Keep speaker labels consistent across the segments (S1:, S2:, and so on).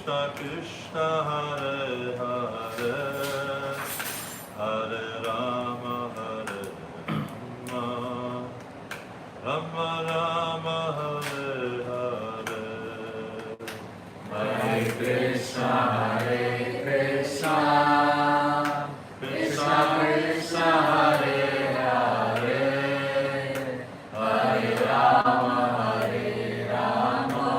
S1: Krishna Krishna Hare Hare, Hare Rama Hare Rama, Rama Rama Hare Hare, Hare Krishna Hare Krishna, Krishna Krishna Hare Hare, Hare Rama Hare Rama,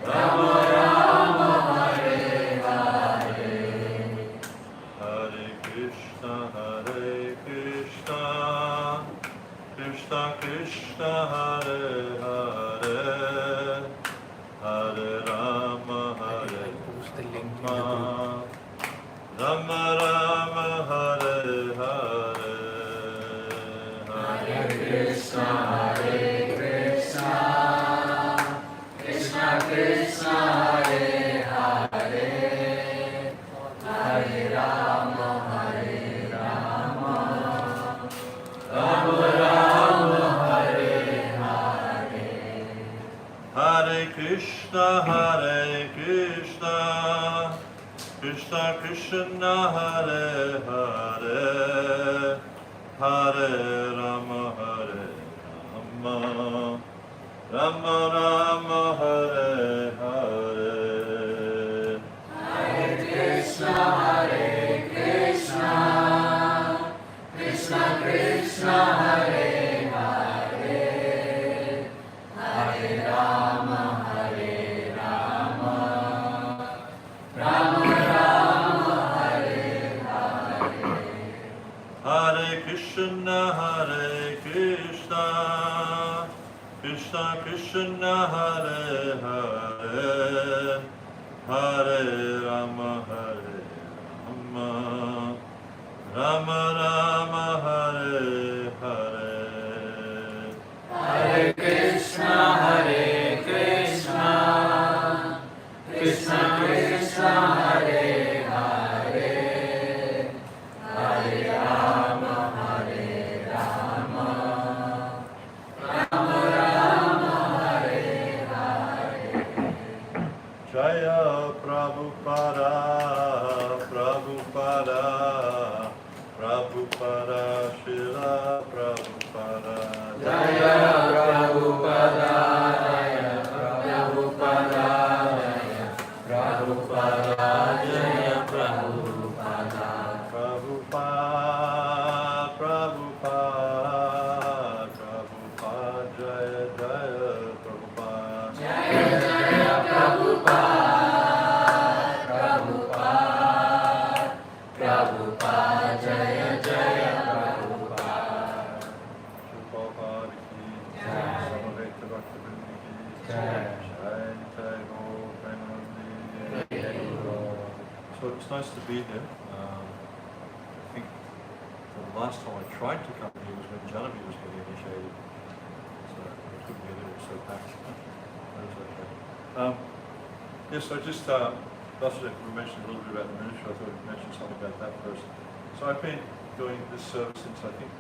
S1: Rama Rama Hare Hare, Hare Krishna Hare Krishna, Krishna Krishna Hare Hare, Hare Rama Hare Rama, Rama Rama Hare Hare, Hare Krishna Hare Krishna, Krishna Krishna Hare Hare, Hare Rama Hare Rama, Rama Rama Hare Hare, Hare Krishna Hare Krishna, Krishna Krishna Hare Hare, Hare Rama Hare Rama, Rama Rama Hare Hare, Hare Krishna Hare Krishna, Krishna Krishna Hare Hare, Hare Rama Hare Rama, Rama Rama Hare Hare, Hare Krishna Hare Krishna, Krishna Krishna Hare Hare, Hare Rama Hare Rama, Rama Rama Hare Hare, Hare Krishna Hare Krishna, Krishna Krishna Hare Hare, Hare Rama Hare Rama, Rama Rama Hare Hare, Jaya Prabhupada, Prabhupada, Prabhupada, Srila Prabhupada, Jaya Prabhupada, Jaya Prabhupada, Jaya Prabhupada, Jaya Prabhupada, Prabhupada, Prabhupada, Prabhupada, Jaya Jaya Prabhupada, Jaya Jaya Prabhupada, Prabhupada, Prabhupada, Jaya Jaya Prabhupada, Prabhupada ki Jai, Samaveta Bhaktivinoda ki Jai, Jai Jai Gaur Premanandi. So it's nice to be here. I think the last time I tried to come here was when Janavi was getting initiated. So I couldn't get it, it was so packed. That was okay. Yes, I just, we mentioned a little bit about the ministry. I thought I'd mention something about that first. So I've been doing this service since I think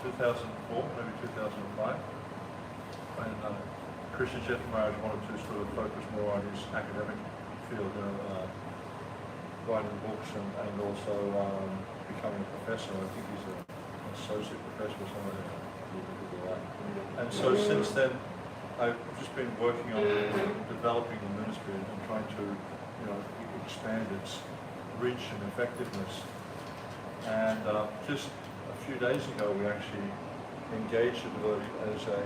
S1: 2004, maybe 2005. And Krishna Chaitanya Maharaj wanted to sort of focus more on his academic field, writing books and also becoming a professor. I think he's an associate professor or something like that. And so since then, I've just been working on developing the ministry and trying to, expand its reach and effectiveness. And just a few days ago, we actually engaged a devotee as a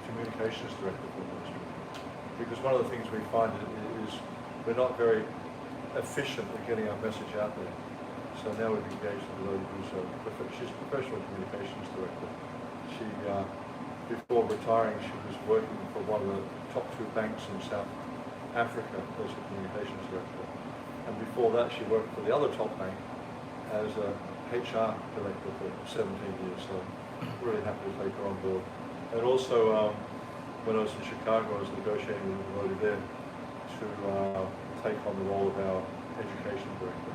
S1: communications director for the ministry. Because one of the things we find is we're not very efficient at getting our message out there. So now we've engaged a devotee who's she's a professional communications director. She, before retiring, she was working for one of the top 2 banks in South Africa as a communications director. And before that, she worked for the other top bank as a HR director for 17 years. So really happy to take her on board. And also, when I was in Chicago, I was negotiating with a devotee there to take on the role of our education director.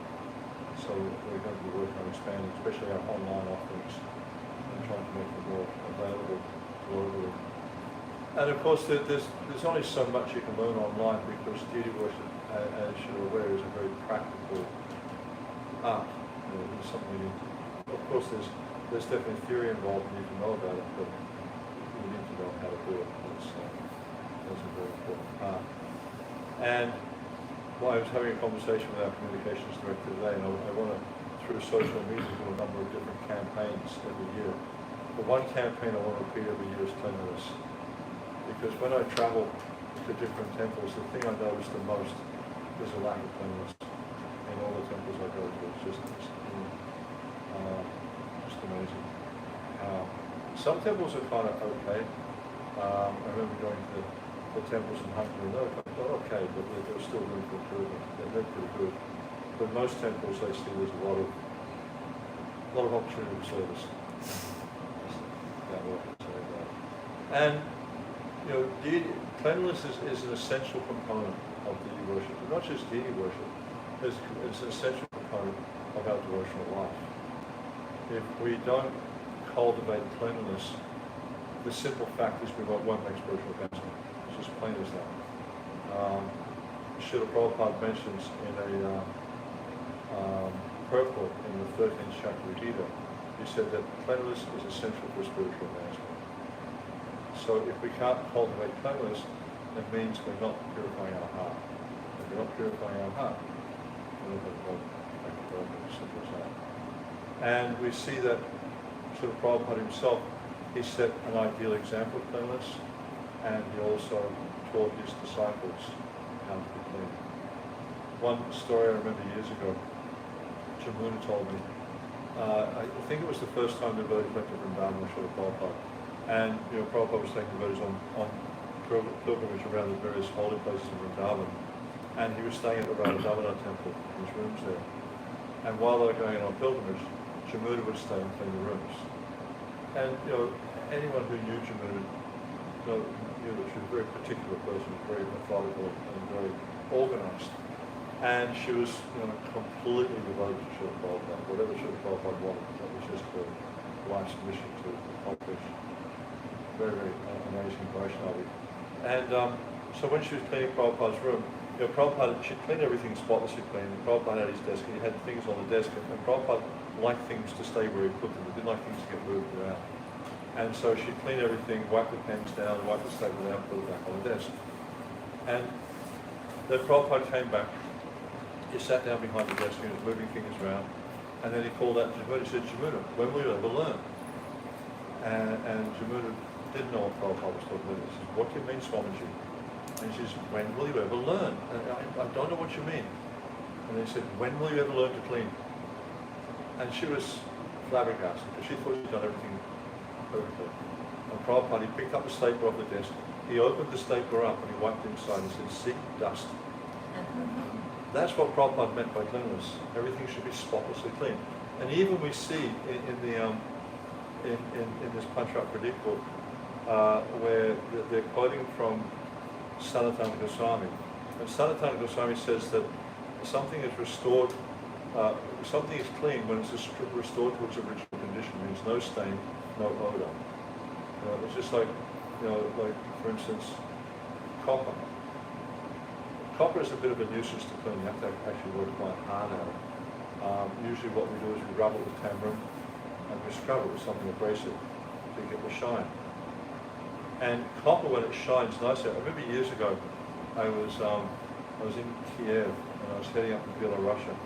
S1: So we're going to be working on expanding, especially our online offerings, and trying to make them more available globally. And of course, there's only so much you can learn online, because deity worship, as you're aware, is a very practical art. It's something of course, there's definitely theory involved, and you can know about it, but you need to know how to do it. That's a very important part. And I was having a conversation with our communications director today, and I want to, through social media, do a number of different campaigns every year. But one campaign I want to repeat every year is cleanliness. Because when I travel to different temples, the thing I notice the most is a lack of cleanliness in all the temples I go to. It's just amazing. Some temples are kind of okay. I remember going to the temples in Hungary, and they're okay, but there's still room for improvement. They're pretty good. But most temples, they see there's a lot of opportunity for service. And cleanliness is an essential component of deity worship. But not just deity worship, it's an essential component of our devotional life. If we don't cultivate cleanliness, the simple fact is we won't make spiritual advancement. It's just plain as that. Srila Prabhupada mentions in a purport in the 13th chapter of Gita, he said that cleanliness is essential for spiritual advancement. So if we can't cultivate cleanliness, it means we're not purifying our heart. If we're not purifying our heart, we're not going to go as simple as that. And we see that Srila Prabhupada himself, he set an ideal example of cleanliness, and he also taught his disciples how to be clean. One story I remember years ago, Jamuna told me, I think it was the first time the devotees went to Vrindavan with Srila Prabhupada. And Prabhupada was taking devotees on pilgrimage around the various holy places in Vrindavan. And he was staying at the Radha Damodar temple in his rooms there. And while they were going on pilgrimage, Jamuna would stay and clean the rooms. And anyone who knew Jamuna knew that she was a very particular person, very methodical and very organized. And she was completely devoted to Srila Prabhupada. Whatever Srila Prabhupada wanted, that was just her life's mission to accomplish. Very, very amazing Vaishnavi. And so when she was cleaning Prabhupada's room, Prabhupada, she'd clean everything spotlessly clean. Prabhupada had his desk, and he had things on the desk, and Prabhupada liked things to stay where he put them. He didn't like things to get moved around. And so she'd clean everything, wipe the pens down, wipe the statement out, put it back on the desk. And then Prabhupada came back. He sat down behind the desk and he was moving things around. And then he called out to Jamuna. He said, Jamuna, when will you ever learn? And Jamuna didn't know what Prabhupada was talking about. He said, what do you mean, Swamiji? And she says, when will you ever learn? And I don't know what you mean. And he said, when will you ever learn to clean? And she was flabbergasted because she thought she'd done everything perfectly. And Prabhupada, he picked up the stapler off the desk, he opened the stapler up and he wiped it inside and said, see, dust. That's what Prabhupada meant by cleanliness. Everything should be spotlessly clean. And even we see in this Panchrat Pradeep book, where they're quoting from Sanatana Goswami. And Sanatana Goswami says that something is restored, something is clean when it's restored to its original condition. It means no stain, no odor. It's just like, like for instance, copper. Copper is a bit of a nuisance to clean. You have to actually work quite hard at it. Usually what we do is we rub it with tamarind and we scrub it with something abrasive to get the shine. And copper, when it shines nicely, I remember years ago, I was in Kiev and I was heading up to Belarusia,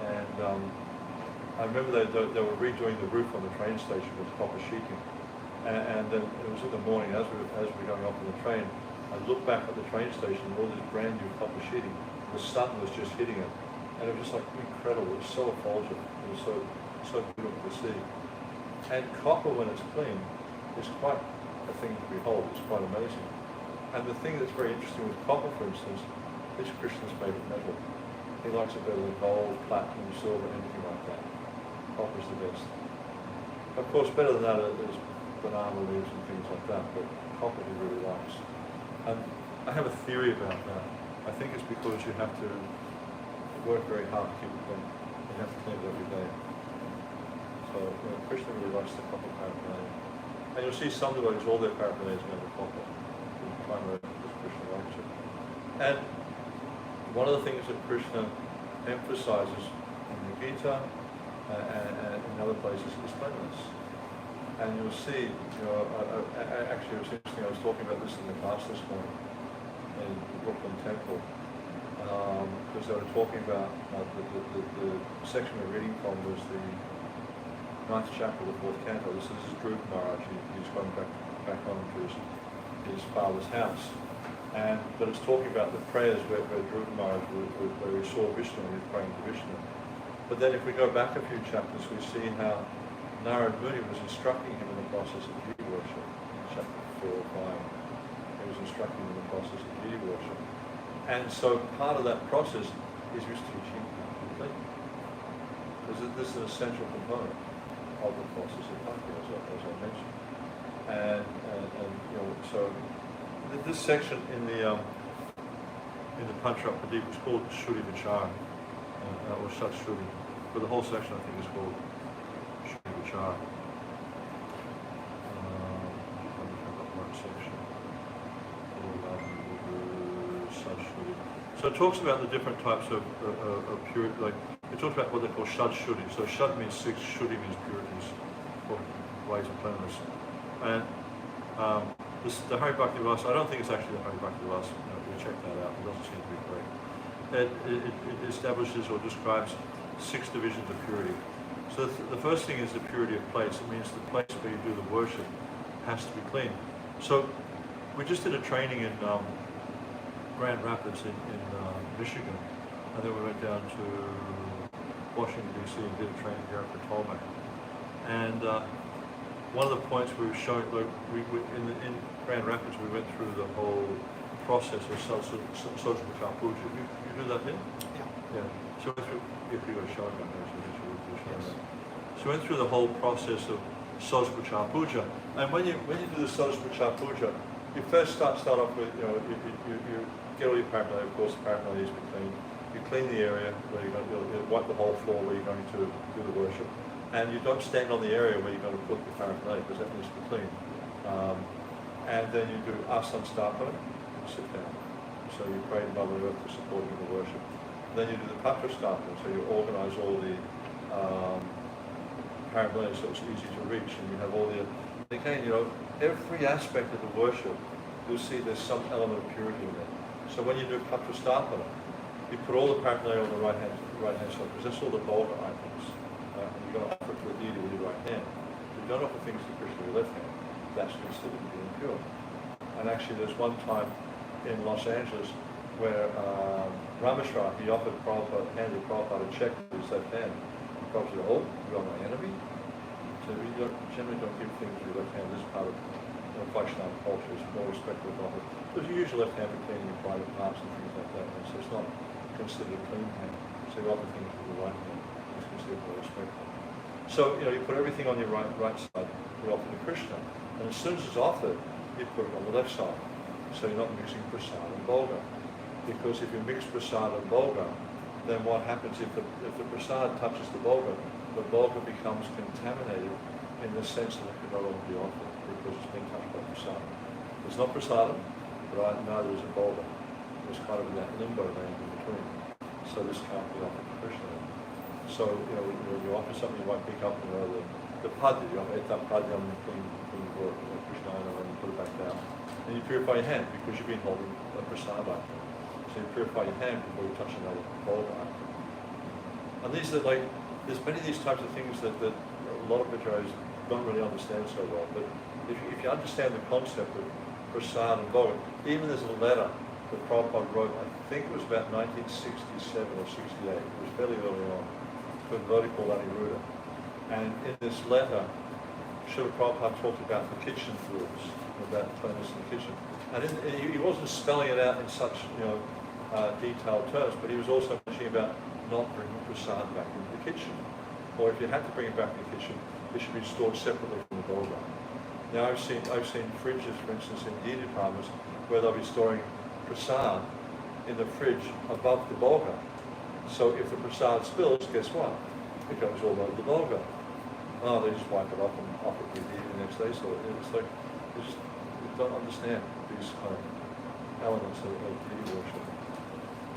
S1: and I remember they were redoing the roof on the train station with copper sheeting, and then it was in the morning as we were going off on the train. I looked back at the train station and all this brand new copper sheeting. The sun was just hitting it, and it was just like incredible. It was so effulgent. It was so beautiful to see. And copper, when it's clean, is quite a thing to behold. It's quite amazing. And the thing that's very interesting with copper, for instance, is Krishna's favorite metal. He likes it better than gold, platinum, silver, anything like that. Copper's the best. Of course, better than that is banana leaves and things like that, but copper he really likes. And I have a theory about that. I think it's because you have to work very hard to keep it clean. You have to clean it every day. So Krishna really likes the copper paraphernalia. And you'll see some devotees, all their paraphernalia is going to copper, primary Krishna worship. And one of the things that Krishna emphasizes in the Gita and in other places is cleanliness. And you'll see, actually it was interesting, I was talking about this in the class this morning in the Brooklyn Temple, because they were talking about the section we're reading from was the 9th chapter of the 4th canto. This is Dhruv Maharaj. He's going back home to his father's house. But it's talking about the prayers where Dhruv Maharaj, where he saw Vishnu, he was praying to Vishnu. But then if we go back a few chapters, we see how Narad Muni was instructing him in the process of deity worship. In chapter 4 or 5, he was instructing him in the process of deity worship. And so part of that process is he was teaching how to be clean. Because this is an essential component of the process of bhakti, as I mentioned. And so this section in the Pancharath Pradeep is called Shruti Vichara, or Shat Shruti. But the whole section, I think, is called Shruti Vichara. So it talks about the different types of purity, like it talks about what they call Shad Shuddhi. So Shad means 6, Shuddhi means purities, or ways of cleanliness. And the Hari Bhakti Vasa, I don't think it's actually the Hari Bhakti Vasa, we check that out, it doesn't seem to be correct. It establishes or describes 6 divisions of purity. So the first thing is the purity of place. It means the place where you do the worship has to be clean. So we just did a training in Grand Rapids in Michigan, and then we went down to Washington DC and did a training here at Potomac. And one of the points we were showing, like in Grand Rapids, we went through the whole process of social puja. You do that here? Yeah. So if you were showing that, so we went through the whole process of social puja. And when you do the social puja, you first start off with, you get all your paraphernalia. Of course, the paraphernalia needs to be clean. You clean the area where you're going to wipe the whole floor where you're going to do the worship, and you don't stand on the area where you're going to put the paraphernalia because that needs to be clean. And then you do asan stapana, you sit down. So you pray to Mother Earth to support you in the worship. Then you do the patra stapana, so you organize all the paraphernalia so it's easy to reach, and you have all the. Again, every aspect of the worship, you'll see there's some element of purity in there. So when you do patra stapana, you put all the paraphernalia on the right hand side, because that's all the vulgar items. And you're going to offer it to the deity with your right hand. If you don't offer things to Krishna with your left hand, that's considered to be impure. And actually, there's one time in Los Angeles where Rameshwar, he handed Prabhupada a check with his left hand. And Prabhupada said, "Oh, you are my enemy?" So we generally don't give things with your left hand. This is part of Vaishnava culture. It's more respectful of it. Because you use your left hand for cleaning your private parts and things like that. And so it's not considered a clean hand. So you offer things with the right hand. It's considered more respectful. So, you put everything on your right side, you offer to Krishna. And as soon as it's offered, you put it on the left side. So you're not mixing prasad and bholga. Because if you mix prasad and bholga, then what happens if the prasad touches the bholga becomes contaminated in the sense that it can no longer be offered because it's been touched by prasad. It's not prasadam, but neither is it bholga. It's kind of in that limbo range in between. So this can't be offered to Krishna. So, when you offer something, you might pick up, the padya, you offer etam padyam, clean Krishna, and you put it back down. And you purify your hand because you've been holding a prasad item. So you purify your hand before you touch another bholga item. And these are there's many of these types of things that a lot of Pujaris don't really understand so well. But if you understand the concept of prasad and bholga, even there's a letter that Prabhupada wrote, I think it was about 1967 or 68, it was fairly early on, to a devotee called Aniruddha. And in this letter, Srila Prabhupada talked about the kitchen fluids, about cleanliness in the kitchen. And he wasn't spelling it out in such detailed terms, but he was also mentioning about not bringing prasad back into the kitchen. Or if you had to bring it back in the kitchen, it should be stored separately from the bholga. Now I've seen fridges, for instance, in deity departments, where they'll be storing prasad in the fridge above the bholga. So if the prasad spills, guess what? It goes all over the bholga. oh, they just wipe it off and offer it to you the next day. So it's like, you don't understand these kind of elements of deity worship.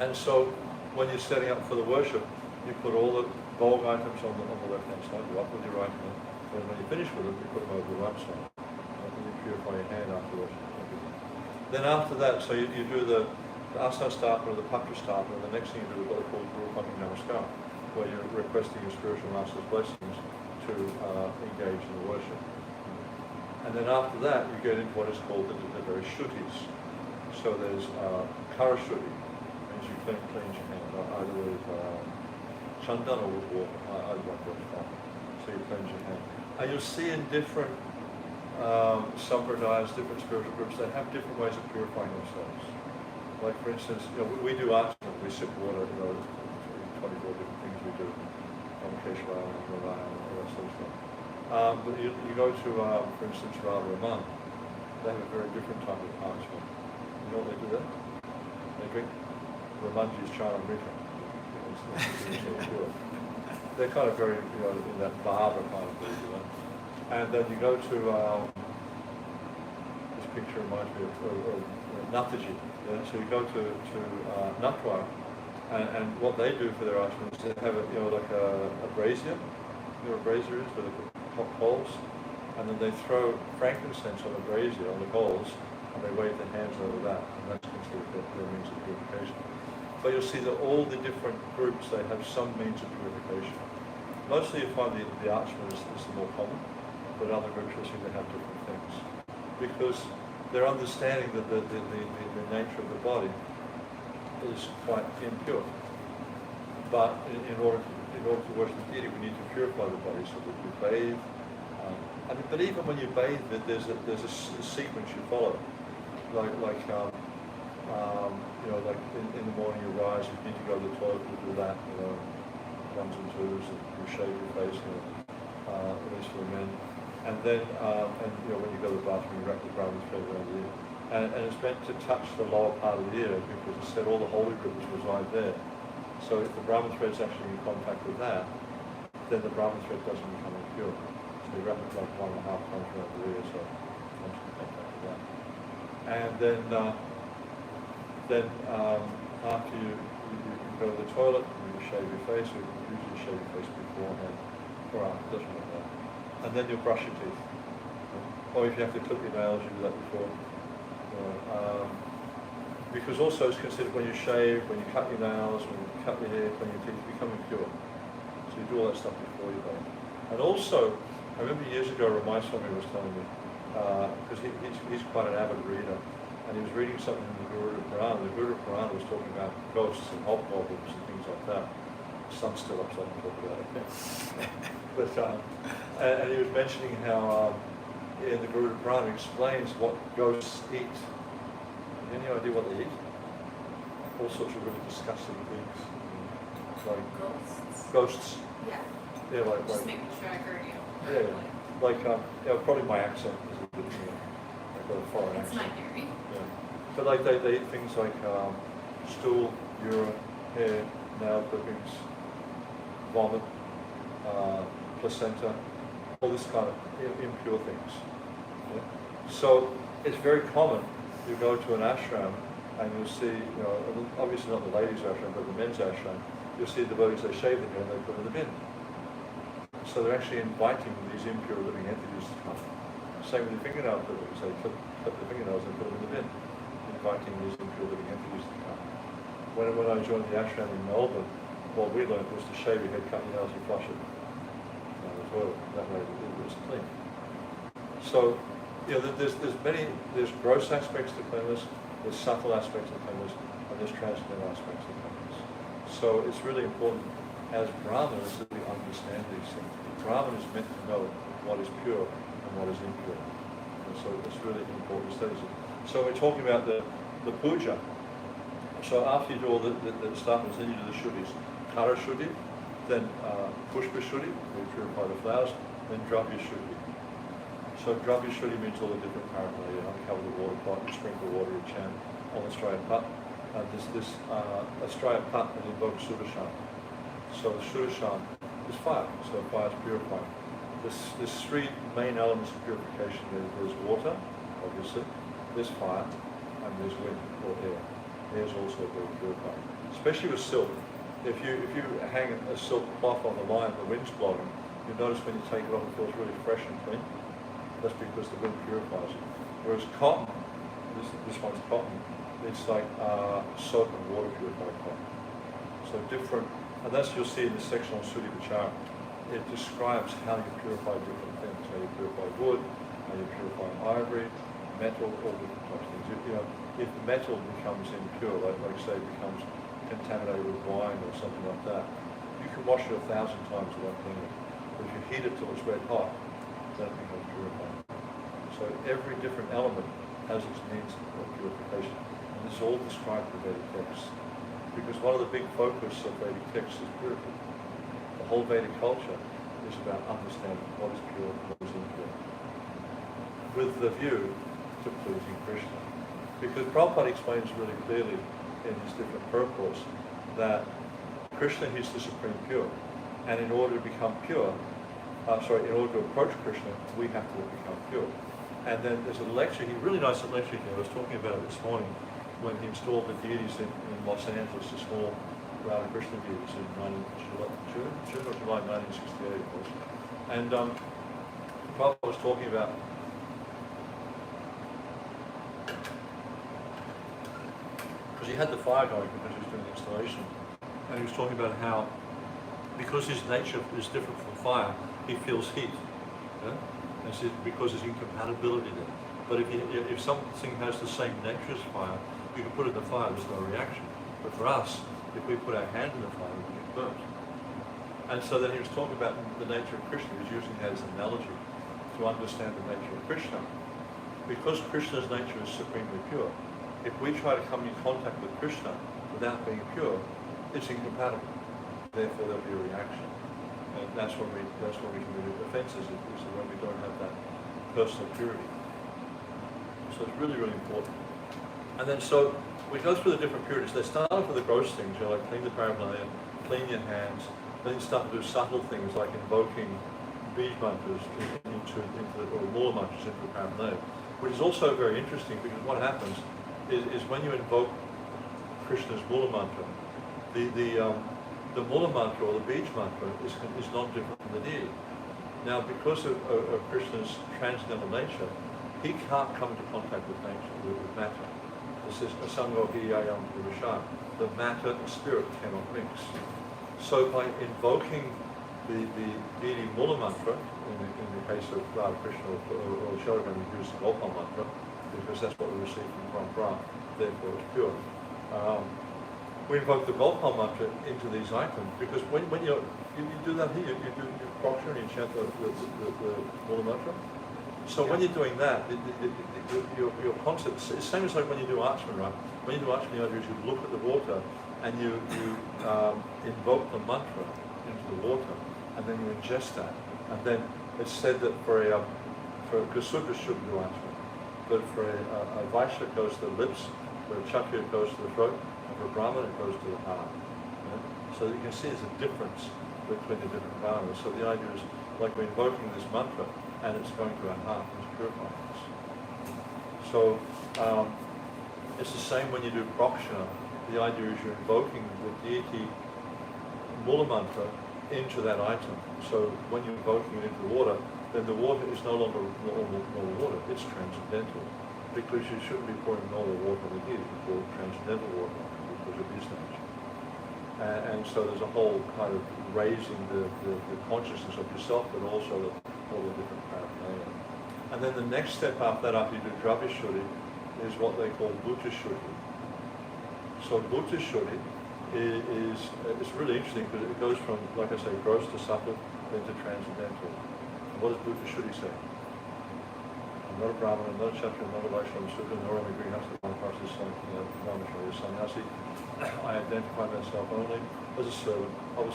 S1: And so when you're setting up for the worship, you put all the bulk items on the left-hand side, you up with your right hand, and when you finish with them, you put them over the right side. And then you purify your hand after worship. Then after that, so you do the asana starter or the patra starter, and the next thing you do is what they call Guru Pumping Namaskar, where you're requesting your spiritual master's blessings to engage in the worship. And then after that, you get into what is called the various shrutis. So there's kara shruti, means you cleanse your hand, either with chandan or with water, either one works fine. So you cleanse your hand. And you'll see in different sampradayas, different spiritual groups, they have different ways of purifying themselves. Like for instance, we do archana, we sip water, 24 different things we do, Keshwara, Narayana, all that sort of stuff. But you go to, for instance, Radha Raman, they have a very different type of archana. You know what they do there? They drink Ramanji's Chana Mrita. They're kind of very, in that Bahava kind of thing, And then you go to, this picture reminds me of Nataji. Yeah? So you go to Natwar, and what they do for their ashram is they have like a brazier. You know what a brazier is, where they put hot coals, and then they throw frankincense on the brazier, on the coals, and they wave their hands over that, and that's considered their means of purification. But you'll see that all the different groups, they have some means of purification. Mostly you find the archman is the more common, but other groups you'll see they have different things. Because they're understanding that the nature of the body is quite impure. But in order to worship the deity, we need to purify the body so that we bathe. But even when you bathe, there's a sequence you follow. Like in the morning you rise, you need to go to the toilet, you do that, ones and twos, and you shave your face, at least for the men. And then, when you go to the bathroom, you wrap the Brahman thread around the ear. And it's meant to touch the lower part of the ear because it said all the holy groups reside there. So if the Brahman thread is actually in contact with that, then the Brahman thread doesn't become impure. So you wrap it like 1.5 times around the ear, so it comes in contact with that. And then after you go to the toilet, you shave your face, you usually shave your face beforehand or after, doesn't matter. And then you'll brush your teeth. Or if you have to clip your nails, you do that before. Because also it's considered when you shave, when you cut your nails, when you cut your hair, when your teeth become impure. So you do all that stuff before you bathe. And also, I remember years ago, Ramai Swami was telling me, because he's quite an avid reader, and he was reading something in the Guru Purana. The Guru Purana was talking about ghosts and hobgoblins and things like that. The sun's still up, so I can talk about it. But and he was mentioning how in the Guru Purana explains what ghosts eat. Any idea what they eat? All sorts of really disgusting things. Like ghosts. Yeah. Yeah,
S2: Just making sure I heard you.
S1: Yeah, probably my accent is a bit, I've got a foreign accent.
S2: It's not hearing.
S1: Yeah. But like they eat things like stool, urine, hair, nail clippings, vomit, placenta, all this kind of impure things. Yeah? So it's very common. You go to an ashram and you'll see, obviously not the ladies' ashram, but the men's ashram, you'll see devotees, they shave their hair and they put it in the bin. So they're actually inviting these impure living entities to come. Same with the fingernail clippings, they clip the fingernails and put them in the bin, inviting these impure living entities to come. When I joined the ashram in Melbourne, what we learned was to shave your head, cut your nails and flush it. The toilet, that way it was clean. So, there's gross aspects to cleanliness, there's subtle aspects of cleanliness, and there's transcendental aspects of cleanliness. So it's really important as brahmanas that we understand these things. Brahman is meant to know what is pure and what is impure. And so it's really important studies. So we're talking about the puja. So after you do all the stuff, then you do the shuddhis. Kara shuddhi, then pushpa shuddhi, where you purify the flowers, then dravya shuddhi. So dravya shuddhi means all the different paraphernalia. You uncover the water pot, you sprinkle water, you chant on the Australian Pat. This Australian Pat that invokes Sudarshan. So the Sudarshan is fire, so fire is purifying. there's three main elements of purification. There's water, obviously, there's fire, and there's wind or air. Air is also very purifying, especially with silk. If you hang a silk cloth on the line, the wind's blowing, you notice when you take it off, it feels really fresh and clean. That's because the wind purifies it. Whereas cotton, this one's cotton, it's like soap and water purified cotton. So different, and that's you'll see in this section on Suri Vichara. It describes how you purify different things. How you purify wood, how you purify ivory, metal, all different types of things. If metal becomes impure, like say it becomes contaminated with wine or something like that, you can wash it 1,000 times without cleaning it. But if you heat it till it's red hot, then it becomes purified. So every different element has its means of purification. And this is all described in Vedic texts. Because one of the big focus of Vedic texts is purity. The whole Vedic culture is about understanding what is pure and what is impure, with the view to pleasing Krishna. Because Prabhupada explains really clearly in his different purports that Krishna is the supreme pure, and in order to become pure, in order to approach Krishna, we have to become pure. And then there's a lecture, really nice lecture here, I was talking about it this morning, when he installed the deities in Los Angeles, the small Radha Krishna deities in June or July 1968 it was. And Prabhupada was talking about because he had the fire going because he was doing the installation, and he was talking about how because his nature is different from fire, he feels heat. Yeah? And so because there's incompatibility there. But if something has the same nature as fire, you can put it in the fire, there's no reaction. But for us, if we put our hand in the fire, we get burnt. And so then he was talking about the nature of Krishna. He was using that as an analogy to understand the nature of Krishna. Because Krishna's nature is supremely pure, if we try to come in contact with Krishna without being pure, it's incompatible. Therefore, there'll be a reaction. And that's when we commit offenses, is when we don't have that personal purity. So it's really, really important. And then so we go through the different purities. They start off with the gross things, like clean the paraphernalia, clean your hands. Then you start to do subtle things like invoking bead mantras or mula mantras into the paraphernalia, which is also very interesting because what happens is when you invoke Krishna's mula mantra, the mula mantra or the bead mantra is not different from the deity. Now, because of Krishna's transcendental nature, he can't come into contact with nature, with matter. This is Asanga Hiyayam Purusha. The matter and spirit cannot mix. So by invoking the deity mula mantra, in the case of Radha Krishna or Sharavan, we use the Gopal mantra, because that's what we receive from Parampara, therefore it's pure. We invoke the Gopal mantra into these items, because when you do that here, you do proksha and you chant the mula mantra. So when you're doing that, your concept, it's the same as like when you do Archman, right? When you do Archman, the idea is you look at the water and you invoke the mantra into the water, and then you ingest that. And then it's said that for Sudras shouldn't do Archman, but for a Vaishya it goes to the lips, for a Kshatriya it goes to the throat, and for a Brahmin it goes to the heart. Yeah? So you can see there's a difference between the different varnas. So the idea is like we're invoking this mantra, and it's going to our heart, and it's purifying us. So it's the same when you do prokshana. The idea is you're invoking the deity mula mantra into that item. So when you're invoking it into the water, then the water is no longer normal water, it's transcendental. Because you shouldn't be pouring normal water on the deity, you pour transcendental water because of his nature. And so there's a whole kind of raising the consciousness of yourself, but also all the different paraphernalia. And then the next step after that, after you do Dravya Shuddhi, is what they call Bhuta Shuddhi. So Bhuta Shuddhi is really interesting because it goes from, like I say, gross to subtle, then to transcendental. And what does Bhuta Shuddhi say? I'm not a Brahmin, I'm not a Kshatriya, I'm not a Vaishya, I'm a Sudra, nor am I Grihastha, Sannyasi. I identify myself only as a servant of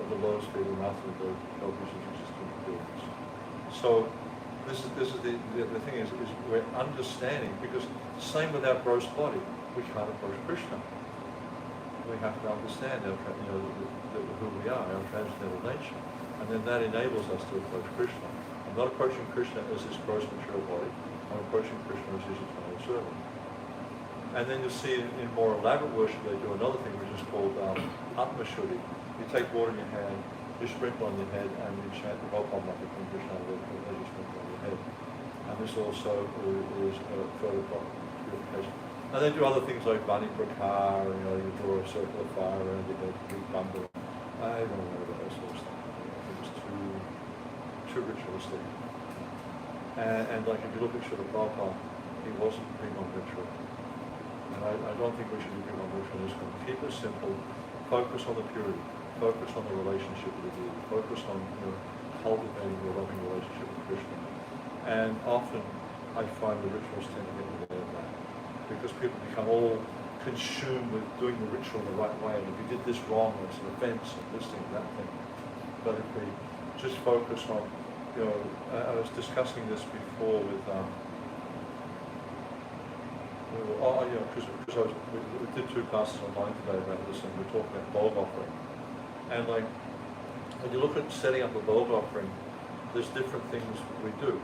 S1: the lowest feet of Master of the Kalpisha's existing beings. So this is the thing is we're understanding, because same with our gross body, we can't approach Krishna. We have to understand who we are, our transcendental nature. And then that enables us to approach Krishna. I'm not approaching Krishna as this gross material body, I'm approaching Krishna as his eternal servant. And then you'll see in more elaborate worship they do another thing which is called Atmashuddhi. You take water in your hand, you sprinkle on your head, and you chant the Gopal Mantra from Krishna as you sprinkle on your head. And this also is further purification. And they do other things like Vani Prakar, you draw a circle of fire around your head, big bundle. I don't know about those sorts of things. I think it's too ritualistic. And like if you look at Srila Prabhupada, he wasn't big on ritual. And I don't think we should be big on ritual in this one. Keep it simple, focus on the purity, focus on the relationship with the deity, focus on cultivating your loving relationship with Krishna. And often I find the rituals tend to get in the way of that. Because people become all consumed with doing the ritual the right way, and if you did this wrong, it's an offense, and this thing, that thing. But if we just focus on, I was discussing this before with, because we did 2 classes online today about this, and we're talking about bog offering. And like, when you look at setting up a bog offering, there's different things we do,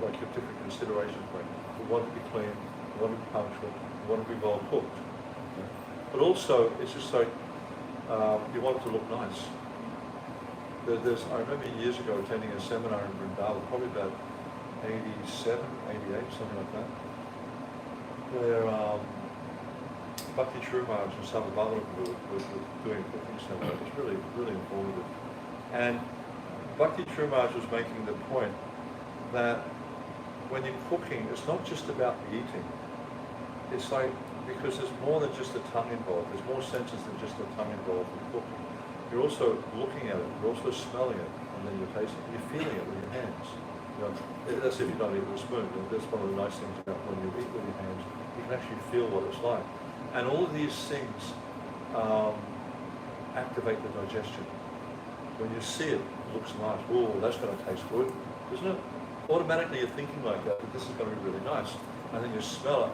S1: like you have different considerations for it. We want it to be clean, we want it to be punctual, we want it to be well cooked. But also, it's just like, you want it to look nice. I remember years ago attending a seminar in Vrindavan, probably about 87, 88, something like that, where Bhakti Maharaj and Sabhabhava were doing a cooking seminar. It was really, really informative. And Bhakti Maharaj was making the point that when you're cooking, it's not just about the eating. It's like, because there's more than just the tongue involved. There's more senses than just the tongue involved in cooking. You're also looking at it, you're also smelling it, and then you're tasting it. You're feeling it with your hands. That's if you don't eat with a spoon. That's one of the nice things about when you eat with your hands. You can actually feel what it's like. And all of these things activate the digestion. When you see it, it looks nice. Oh, that's going to taste good, isn't it? Automatically you're thinking like that, but this is going to be really nice. And then you smell it.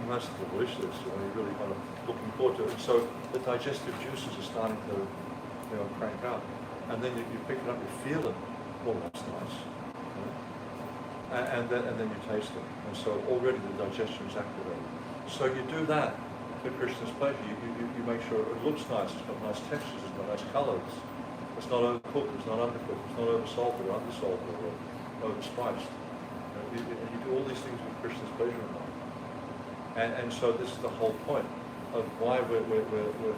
S1: That's delicious. You're really kind of looking forward to it. And so the digestive juices are starting to, crank up. And then you pick it up, you feel it. Oh, that's nice. And then you taste it. And so already the digestion is activated. So you do that to Krishna's pleasure. You make sure it looks nice. It's got nice textures. It's got nice colours. It's not overcooked. It's not undercooked. It's not oversalted or undersalted or overspiced. You do all these things with Krishna's pleasure in mind. And so this is the whole point of why we're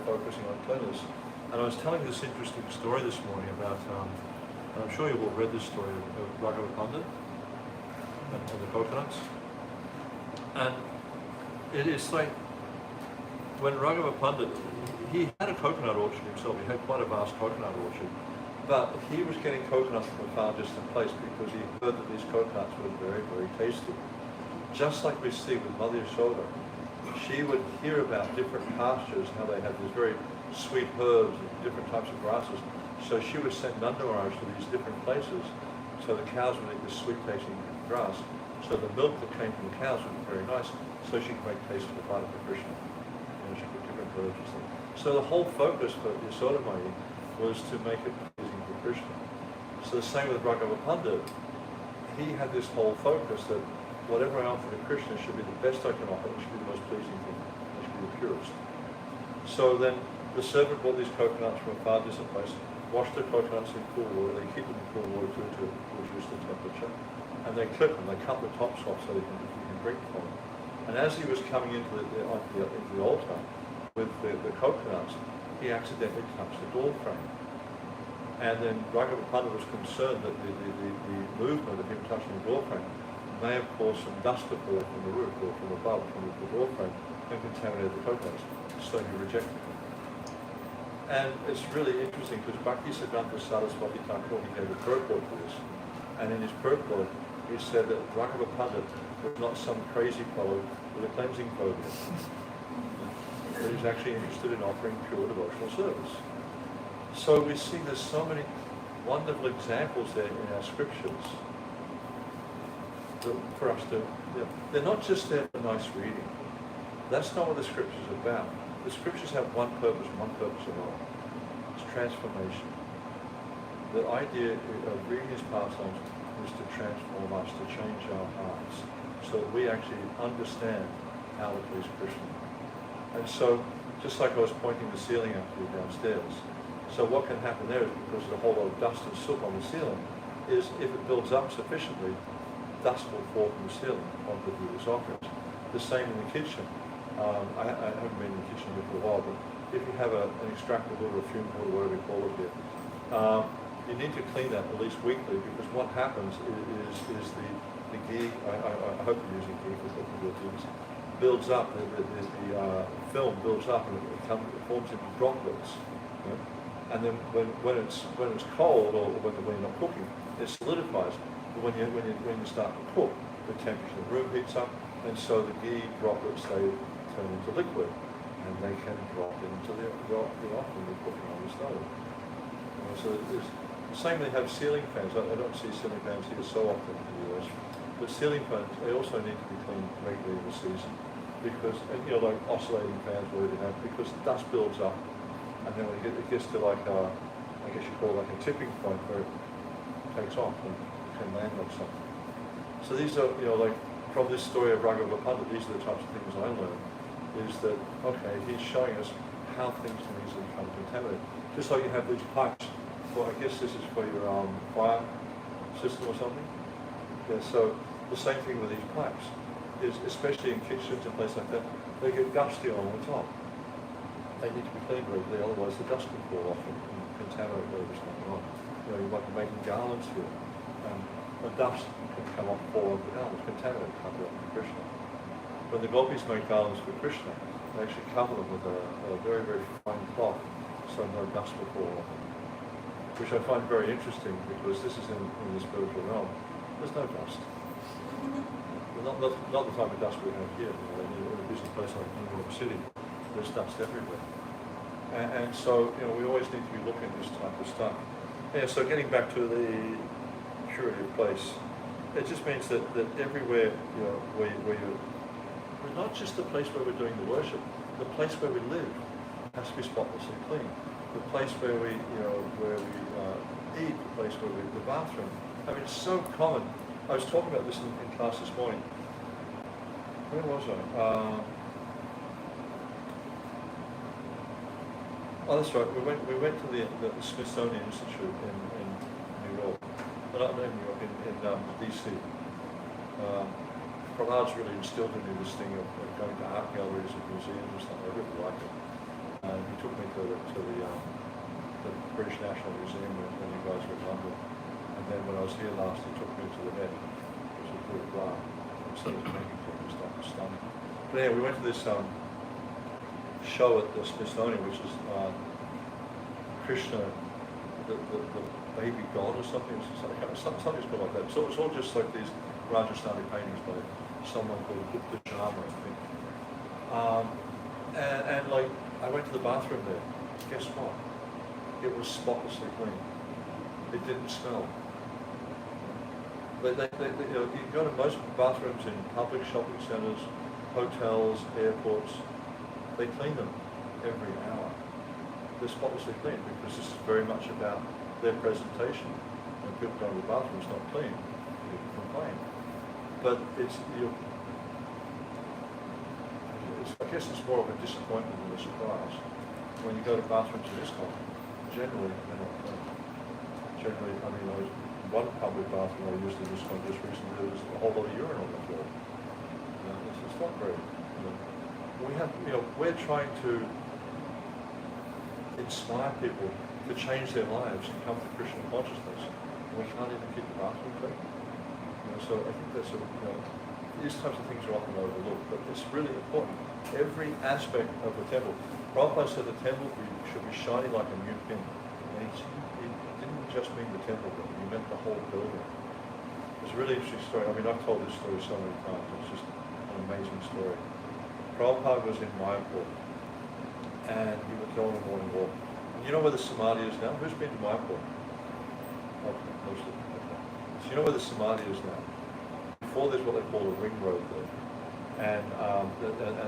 S1: focusing on cleanliness. And I was telling this interesting story this morning about, and I'm sure you've all read this story of Raghava Pandit and the coconuts. And it is like, when Raghava Pandit, he had a coconut orchard himself. He had quite a vast coconut orchard. But he was getting coconuts from a far distant place because he heard that these coconuts were very, very tasty. Just like we see with Mother Yashoda, she would hear about different pastures, how they had these very sweet herbs and different types of grasses. So she would send Nanda Maharaj to these different places so the cows would eat this sweet tasting grass. So the milk that came from the cows would be very nice, so she could make taste for the Bhakti for Krishna. She put different herbs and stuff. So the whole focus for Yashoda Maya was to make it pleasing for Krishna. So the same with Raghava Pandit. He had this whole focus that whatever I offer to Krishna should be the best I can offer. It should be the most pleasing thing. It should be the purest. So then the servant brought these coconuts from a far distant place, washed the coconuts in cool water. They keep them in cool water to reduce the temperature. And they clip them. They cut the tops off so you can drink from them. And as he was coming into the altar with the coconuts, he accidentally touched the door frame. And then Raghava Pandit was concerned that the movement of him touching the door frame may have caused some dust to fall from the roof or from above, from the door frame, and contaminated the coconuts. So he rejected them. And it's really interesting because Bhakti Siddhanta Saraswati Thakur, he gave a purport to this. And in his purport, he said that Raghava Pandit was not some crazy fellow with a cleansing phobia. But he's actually interested in offering pure devotional service. So we see there's so many wonderful examples there in our scriptures for us to, they're not just there for nice reading. That's not what the scriptures are about. The scriptures have one purpose alone. It's transformation. the idea of reading his pastimes is to transform us, to change our hearts, so that we actually understand how to please Krishna. And so, just like I was pointing the ceiling up to you downstairs, so what can happen there is, because there's a whole lot of dust and soot on the ceiling, is if it builds up sufficiently, dust will fall from the ceiling onto the Buddha's offerings. The same in the kitchen. I haven't been in the kitchen here for a while, but if you have an extractor water or fume water, whatever you call it here, you need to clean that at least weekly, because what happens is the ghee, I hope you're using ghee for cooking your things, builds up, the film builds up and it forms into droplets. You know? And then when it's cold, or when you're not cooking, it solidifies. But when you start to cook, the temperature of the room heats up, and so the ghee droplets, they turn into liquid, and they can drop into the off when you're cooking on the stove. So there's the same. They have ceiling fans. I don't see ceiling fans here so often in the US, but ceiling fans, they also need to be cleaned regularly in the season, because, and, you know, like oscillating fans, whatever you have, because dust builds up, and then when it gets to like I guess you call it like a tipping point where it takes off and can land on something. So these are, you know, like from this story of Raghava Pandit, these are the types of things I learned. Is that, okay, he's showing us how things can easily become contaminated. Just like you have these pipes. Well, I guess this is for your fire system or something. Yeah, so the same thing with these pipes is, especially in kitchens and places like that, they get dusty all the time. They need to be cleaned regularly, otherwise the dust can fall off and contaminate whatever's going on. You know, you might be making garlands here, and the dust can come off, fall off the garlands, contaminate, come up from Krishna. When the gopis make garlands for Krishna, they actually cover them with a very, very fine cloth, so no dust will fall off them. Which I find very interesting, because this is in the spiritual realm. There's no dust. Not the type of dust we have here. You know, in a busy place like New York City, there's dust everywhere. And so, you know, we always need to be looking at this type of stuff. Yeah, so getting back to the purity of place, it just means that everywhere, you know, where you're not just the place where we're doing the worship, the place where we live has to be spotlessly clean. The place where we, you know, eat, the place where the bathroom. I mean, it's so common. I was talking about this in class this morning. Where was I? Oh, that's right. We went to the Smithsonian Institute in New York. Not in New York, in DC. Prahlad's really instilled in me this thing of going to art galleries and museums and stuff. I really liked it. He took me to the British National Museum when you guys were in London. And then when I was here last, he took me to the Met, which was a good art. Instead of making things, stuff was stunning. But anyway, we went to this show at the Smithsonian, which is Krishna, the baby god or something. Something's called like that. So it's all just like these Rajasthani paintings by someone called Gupta Sharma, I think. And like, I went to the bathroom there. Guess what? It was spotlessly clean. It didn't smell. You know, you go to most bathrooms in public shopping centres, hotels, airports, they clean them every hour. They're spotlessly clean, because this is very much about their presentation. When people go to the bathroom, it's not clean, you can complain. But I guess it's more of a disappointment than a surprise. When you go to bathrooms in ISKCON, generally they're not clean. Generally, I mean, one public bathroom I used in ISKCON just recently, there was a whole lot of urine on the floor. It's not great. We have, you know, we're trying to inspire people to change their lives and come to Krishna consciousness. And we can't even keep the bathroom clean. You know, so I think that's these types of things are often overlooked, but it's really important. Every aspect of the temple. Prabhupada said the temple should be shining like a new pin. And he didn't just mean the temple building, he meant the whole building. It's a really interesting story. I mean, I've told this story so many times. It's just an amazing story. Prabhupada was in Mayapur, and he would go on a morning walk. And you know where the Samadhi is now? Who's been to Mayapur? Okay, mostly. Okay. So you know where the Samadhi is now? Before there's what they call a ring road there. And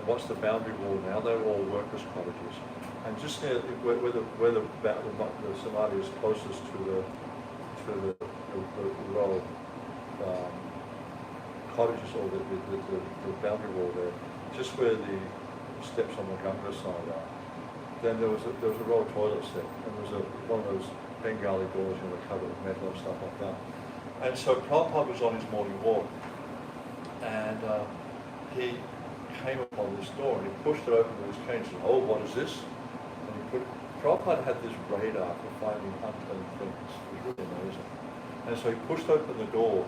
S1: what's the boundary wall now? They're all workers' cottages. And just near where the Samadhi is closest to to the row of cottages, or the boundary wall there, just where the steps on the Ganga side are, then there was a row of toilets there, and there was one of those Bengali doors, covered with metal and stuff like that. And so Prabhupada was on his morning walk, and he came upon this door, and he pushed it open with his cane and said, "Oh, what is this?" And Prabhupada had this radar for finding unclean things. It was really amazing. And so he pushed open the door,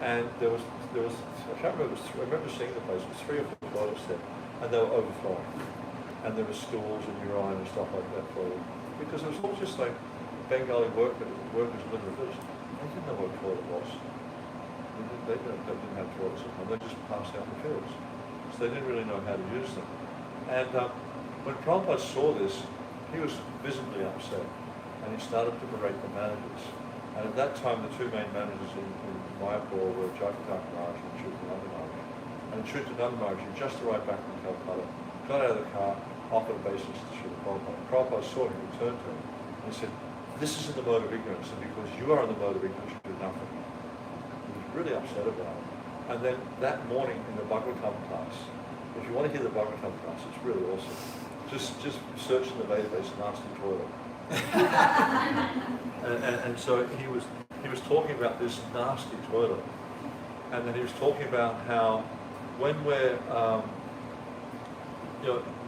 S1: and there was I can't remember, I remember seeing the place, it was 3 or 4 toilets there, and they were overflowing. And there were stools and urine and stuff like that floating. Because it was all just like Bengali workers living in the village. They didn't know what a toilet was. They didn't have toilets at home, they just passed out in the fields. So they didn't really know how to use them. And when Prabhupada saw this, he was visibly upset, and he started to berate the managers. And at that time, the 2 main managers in Mayapur were Jagatak Maharaj and Chutananda Maharaj. And Chutananda Maharaj had just arrived back from Calcutta, got out of the car, offered obeisance to Srila Prabhupada. Prabhupada saw him, he turned to him, and he said, "This is in the mode of ignorance, and because you are in the mode of ignorance, you do nothing." He was really upset about it. And then that morning in the Bhagavatam class, if you want to hear the Bhagavatam class, it's really awesome. Just search in the database, nasty toilet. and so he was talking about this nasty toilet, and then he was talking about how when we're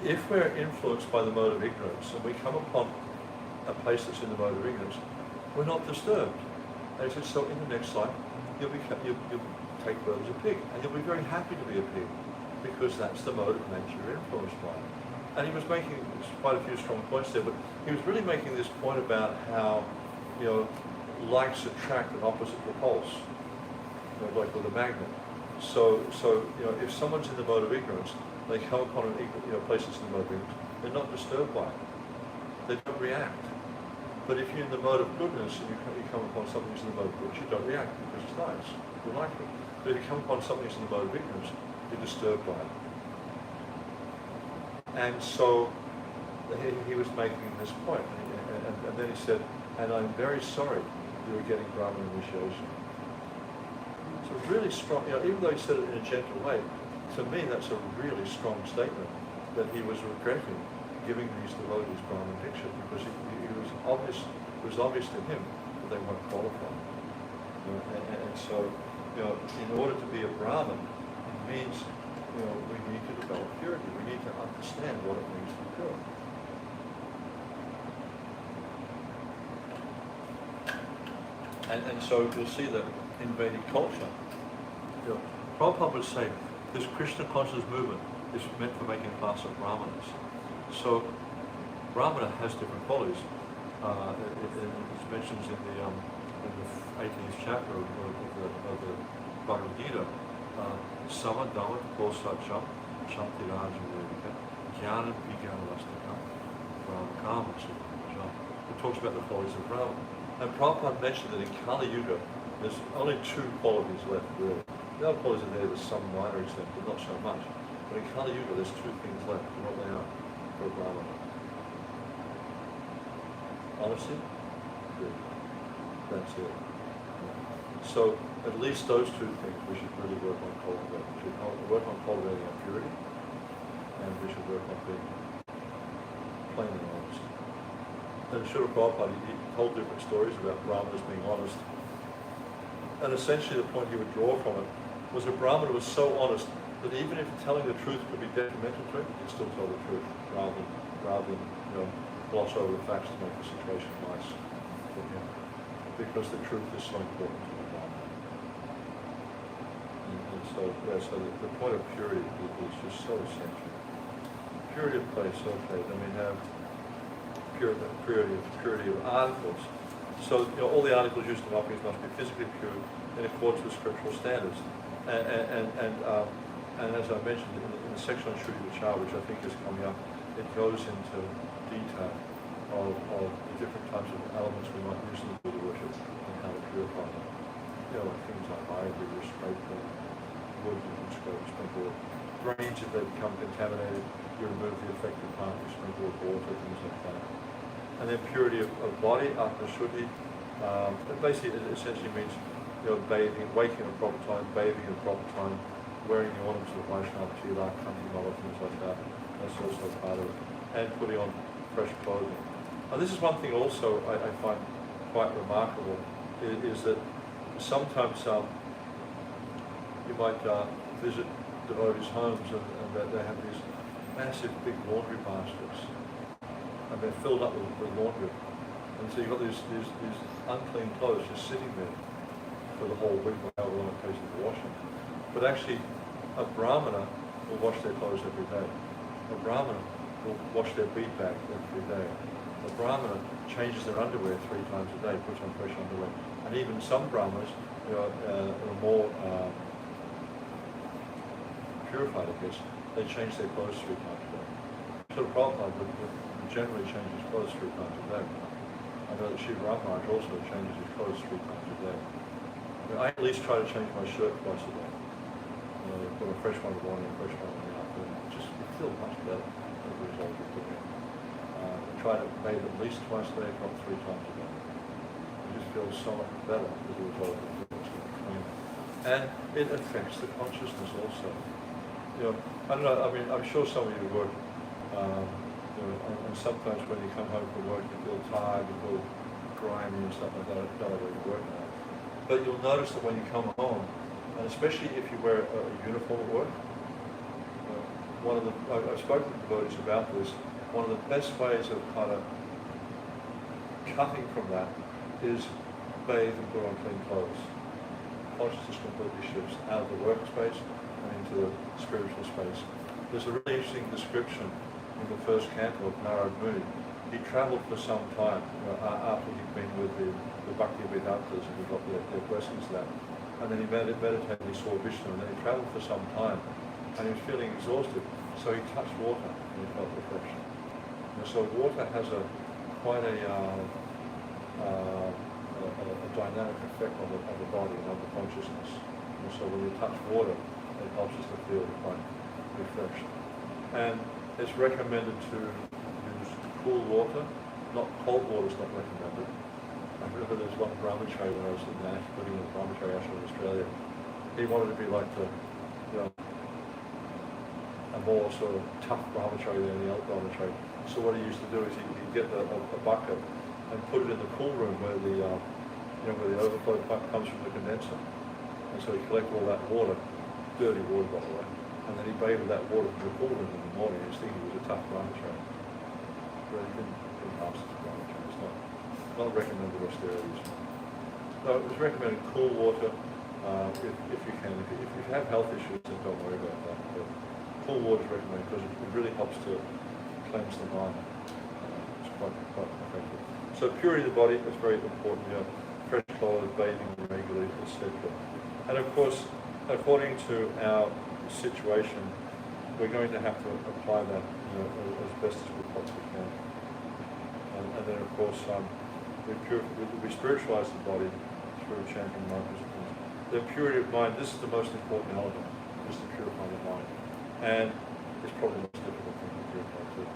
S1: if we're influenced by the mode of ignorance and we come upon a place that's in the mode of ignorance, we're not disturbed. And he said, so in the next life you'll take birth as a pig, and you'll be very happy to be a pig, because that's the mode of nature you're influenced by. And he was making quite a few strong points there, but he was really making this point about how, likes attract and opposite repulse, like with a magnet. So if someone's in the mode of ignorance, they come upon places in the mode of ignorance, they're not disturbed by it. They don't react. But if you're in the mode of goodness and you come upon something that's in the mode of goodness, you don't react because it's nice, you like it. But if you come upon something that's in the mode of ignorance, you're disturbed by it. And so he was making this point, and then he said, "And I'm very sorry you were getting Brahman initiation." So really strong, even though he said it in a gentle way, to me that's a really strong statement, that he was regretting giving these devotees Brahman Diksha, because it was obvious to him that they weren't qualified. And so, in order to be a Brahman, it means we need to develop purity. We need to understand what it means to be pure. And so you'll see that in Vedic culture, Prabhupada would say this Krishna conscious movement is meant for making a class of Brahmanas. So Brahmana has different qualities. It mentions in the 18th chapter of the Bhagavad Gita, Sama Dhamma Kosacham Shanti Raja Vedika Jnana Vijnanavastaka Brahma Kama Sukha. It talks about the qualities of Brahma. And Prabhupada mentioned that in Kali Yuga there's only 2 qualities left really. The other qualities are there to some minor extent, but not so much. But in Kali Yuga there's 2 things left, and what they are for a Brahmana. Honesty, good. That's it. So at least those 2 things we should really work on cultivating. We should work on cultivating our purity, and we should work on being plain and honest. And Srila Prabhupada, he told different stories about Brahmanas being honest. And essentially the point he would draw from it was a Brahmana was so honest that even if telling the truth could be detrimental to him, he'd still tell the truth rather than gloss over the facts to make the situation nice for him. Because the truth is so important to the Brahmana. And so the point of purity is just so essential. Purity of place, okay, then we have purity of articles. So all the articles used in offerings must be physically pure in accordance with scriptural standards. And as I mentioned in the section on Shruti Vichar, which I think is coming up, it goes into detail of the different types of elements we might use in the Buddha worship and how to purify them. Like things like ivory, you scrape them, wood, you can sprinkle it. Grains, if they become contaminated, you remove the affected part, you sprinkle with water, things like that. And then purity of body, Atma Shuddhi, Basically, it essentially means bathing, waking at a proper time, bathing at a proper time, wearing the ornaments of Vaishnava, Chila, Kanti Mala, things like that. That's also part of it. And putting on fresh clothing. And this is one thing also I find quite remarkable, is that sometimes you might visit devotees' homes and they have these massive big laundry baskets, and they're filled up with laundry. And so you've got these unclean clothes just sitting there for the whole week, or however long it takes them to wash them. But actually, a brahmana will wash their clothes every day. A brahmana will wash their bead bag every day. A brahmana changes their underwear 3 times a day, puts on fresh underwear. And even some brahmanas are more purified, I guess. They change their clothes 3 times a day. So the Prabhupada would generally change his clothes 3 times a day. I know that Shiva Maharaj also changes his clothes 3 times a day. I at least try to change my shirt twice a day. Put a fresh one in the morning, a fresh one in the afternoon. You feel much better as a result of doing it. Try to bathe at least twice a day, if not 3 times a day. You just feel so much better as a result of doing it. And it affects the consciousness also. I don't know, I mean, I'm sure some of you work, and sometimes when you come home from work, you feel tired, you feel grimy and stuff like that. I don't know where you're working at. But you'll notice that when you come home, and especially if you wear a uniform at work, I've spoken to devotees about this, one of the best ways of kind of cutting from that is bathe and put on clean clothes. Consciousness completely shifts out of the workspace and into the spiritual space. There's a really interesting description in the first canto of Narad Muni. He travelled for some time after he'd been with the Bhakti Vedantas and he got their blessings there. And then he meditated, he saw Vishnu, and then he travelled for some time and he was feeling exhausted. So he touched water and he felt refreshed. And so water has quite a dynamic effect on the body and on the consciousness. And so when you touch water, it helps us to feel quite refreshed. And it's recommended to use cool water, not cold water is not recommended. I remember there's one brahmachari when I was living in the brahmachari ashram in Australia. He wanted to be like a more sort of tough brahmachari than the other brahmachari. So what he used to do is he'd get a bucket and put it in the cool room where the overflow pipe comes from the condenser. And so he'd collect all that water, dirty water by the way, and then he'd bathe with that water from the cool room in the morning. He was thinking he was a tough brahmachari. But he didn't pass as a brahmachari. It's not recommended austerities. So it was recommended cool water if you can. If you have health issues, then don't worry about that. But cool water is recommended because it really helps to cleanse the mind. It's quite effective. So purity of the body is very important. Fresh clothes, bathing regularly, etc. And of course, according to our situation, we're going to have to apply that as best as we possibly can. And then of course, we spiritualize the body through chanting mantras and things. The purity of mind, this is the most important element, is to purify the mind. And it's probably the most difficult thing to purify too.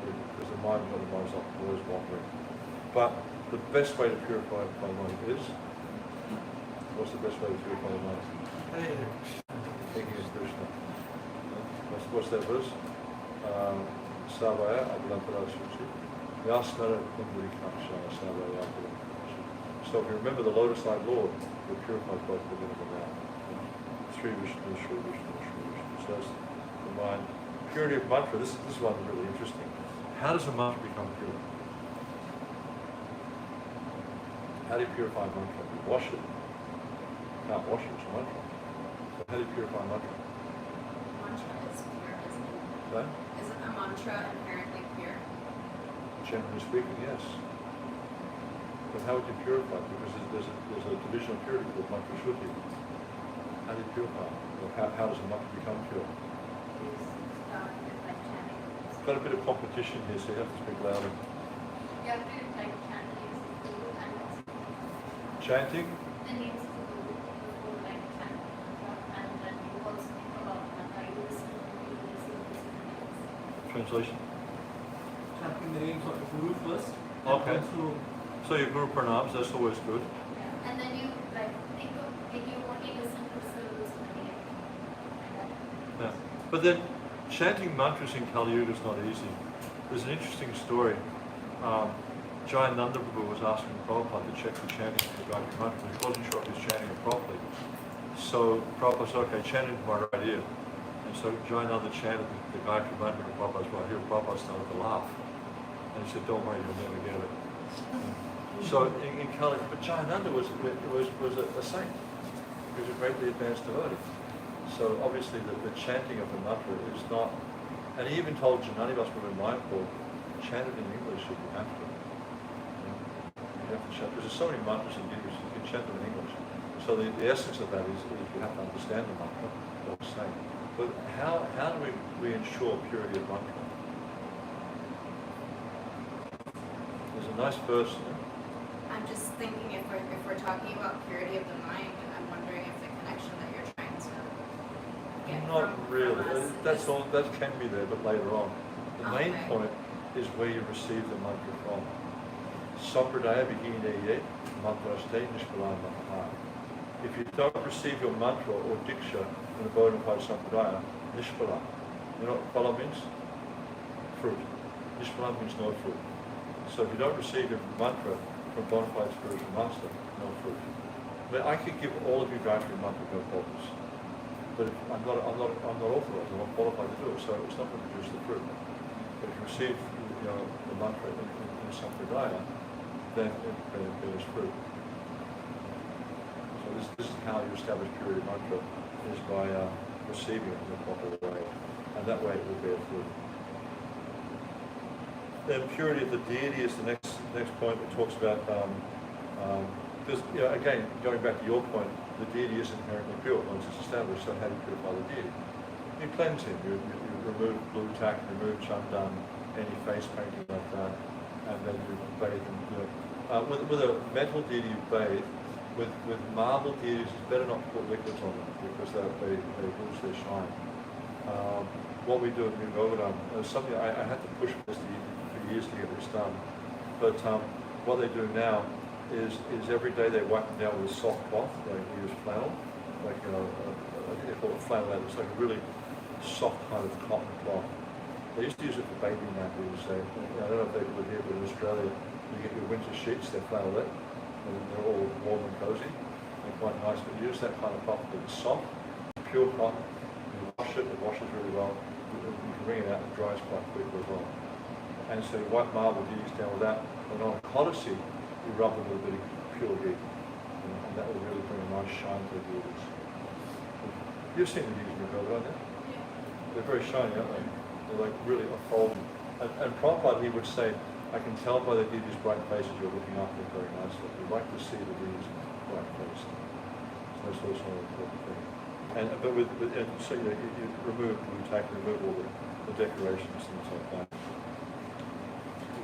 S1: Because the mind is always wandering. But the best way to purify the mind is, what's the best way to purify the mind? Thinking is Krishna. What's that verse? Savaya Abhulampara Suchi. Yasmara Kundari Kaksha Savaya Abhulampara. So if you remember the lotus-like Lord, you're purified both within and without. Sri Vishnu, Sri Vishnu, Sri Vishnu. So that's the mind. Purity of mantra, this is one really interesting. How does a mantra become pure? How do you purify a mantra? You wash it. You can't wash it, it's a mantra. So how do you purify a mantra?
S2: Mantra is pure, isn't it?
S1: Okay?
S2: Isn't a mantra inherently pure?
S1: Generally speaking, yes. But how would you purify it? Because there's a division of purity called mantra shuddhi. How do you purify it? Or how does a mantra become pure? Got a bit of competition here, so you have to speak louder.
S2: You have to like chant names of the Guru and
S1: Chanting?
S2: the names of the Guru before like chant and then you also think about mantra. You listen to names.
S1: Translation?
S3: Chanting the names of the Guru first.
S1: Okay.
S3: And also
S1: So your Guru Pranams, that's always good.
S2: Yeah. And then you like think of if you only listen to syllables like that.
S1: Yeah. But then chanting mantras in Kali Yuga is not easy. There's an interesting story. Jayananda Prabhu was asking Prabhupada to check the chanting of the Gayatri Mantra. He wasn't sure if he was chanting it properly. So Prabhupada said, okay, chant it in my right ear. And so Jayananda chanted the Gayatri Mantra in Prabhupada's right ear. Prabhupada started to laugh. And he said, don't worry, you'll never get it. So in Kali, but Jayananda was a saint. He was a greatly advanced devotee. So obviously the chanting of the mantra is not, and he even told Janani Basma in Mayapur, chant it in English if you have to. You have to chant, because there's so many mantras in English, you can chant them in English. So the essence of that is you have to understand the mantra, what it's saying. But how do we ensure purity of mantra? There's a nice verse.
S3: I'm just thinking if we're talking about purity of the mind, I'm wondering if the connection that you're trying to get
S1: Not
S3: from
S1: really.
S3: us
S1: That's all. That can be there, but later on. The main
S3: Okay.
S1: point is where you receive the mantra from. Sampradaya Vihineye Mantraste Nishpalam Maha. If you don't receive your mantra or diksha in a bona fide sampradaya, Nishpalam. You know what phala means? Fruit. Nishpalam means no fruit. So if you don't receive your mantra from bona fide spiritual master, no fruit. But I could give all of you Gayatri mantra no problems. But if I'm not authorized, I'm not qualified to do it, so it's not going to produce the fruit. But if you receive the mantra in sampradaya, then it bears fruit. So this is how you establish purity of mantra, is by receiving it in the proper way. And that way it will bear fruit. Then purity of the deity is the next point that talks about, because again, going back to your point, the deity is inherently pure once it's established, so how do you purify the deity? You cleanse him, you remove blue tack, remove chandan, any face painting like that, and then you bathe him. With a metal deity you bathe, with marble deities it's better not to put liquids on them because they lose their shine. What we do at New Govardhan is something I had to push this for years to get this done, but what they do now is every day they wipe them down with a soft cloth. They use flannel, like they call it flannel. It's like a really soft kind of cotton cloth. They used to use it for baby nappies. I don't know if they do it here, but in Australia, you get your winter sheets. They're flannelette, and they're all warm and cozy and quite nice. But use that kind of cloth because it's soft, pure cotton. You wash it really well. You can wring it out and it dries quite quickly as well. And so you wipe marble deities down with that, and on a codicy, you rub them with a bit of pure ghee, and that will really bring a nice shine to the deities. You've seen the deities in the Govardhan, haven't you?
S2: Yeah.
S1: They're very shiny, aren't they? They're like really unfolding. And Prabhupada, he would say, I can tell by the deities' bright faces you're looking after them very nicely. We'd like to see the deities' bright faces. So that's also an important thing. So you remove blue tack, remove all the decorations, things like that.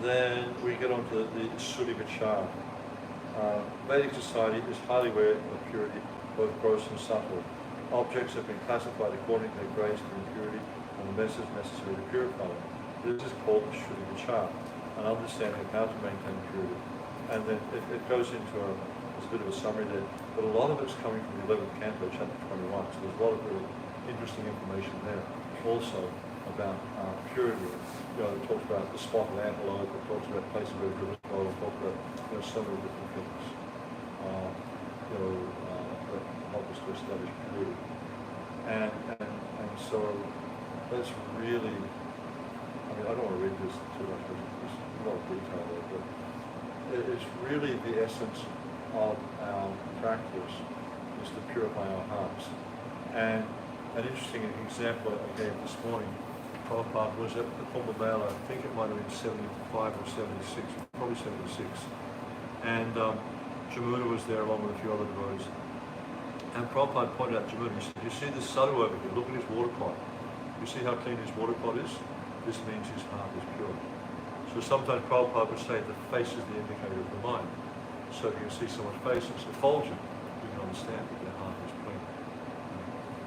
S1: Then we get on to the Shuddhi Vichar. Vedic society is highly aware of purity, both gross and subtle. Objects have been classified according to their grades of impurity and the measures necessary to purify them. This is called the Shuddhi Vichar, an understanding of how to maintain purity. And then it goes into there's a bit of a summary there, but a lot of it's coming from the 11th canto, chapter 21. So there's a lot of really interesting information there. Also about purity. It talks about the spotted antelope, it talks about places where the rivers flow, it talks about so many different things that help us to establish purity. And so that's really, I don't want to read this too much because there's a lot of detail there, but it's really the essence of our practice is to purify our hearts. And an interesting example I gave this morning, Prabhupada was at the Kumbh Mela, I think it might have been 75 or 76, probably 76. And Jamuna was there along with a few other devotees. And Prabhupada pointed out to Jamuna, he said, you see this sadhu over here, look at his water pot. You see how clean his water pot is? This means his heart is pure. So sometimes Prabhupada would say the face is the indicator of the mind. So if you can see someone's face, it's effulgent, you can understand that their heart is clean.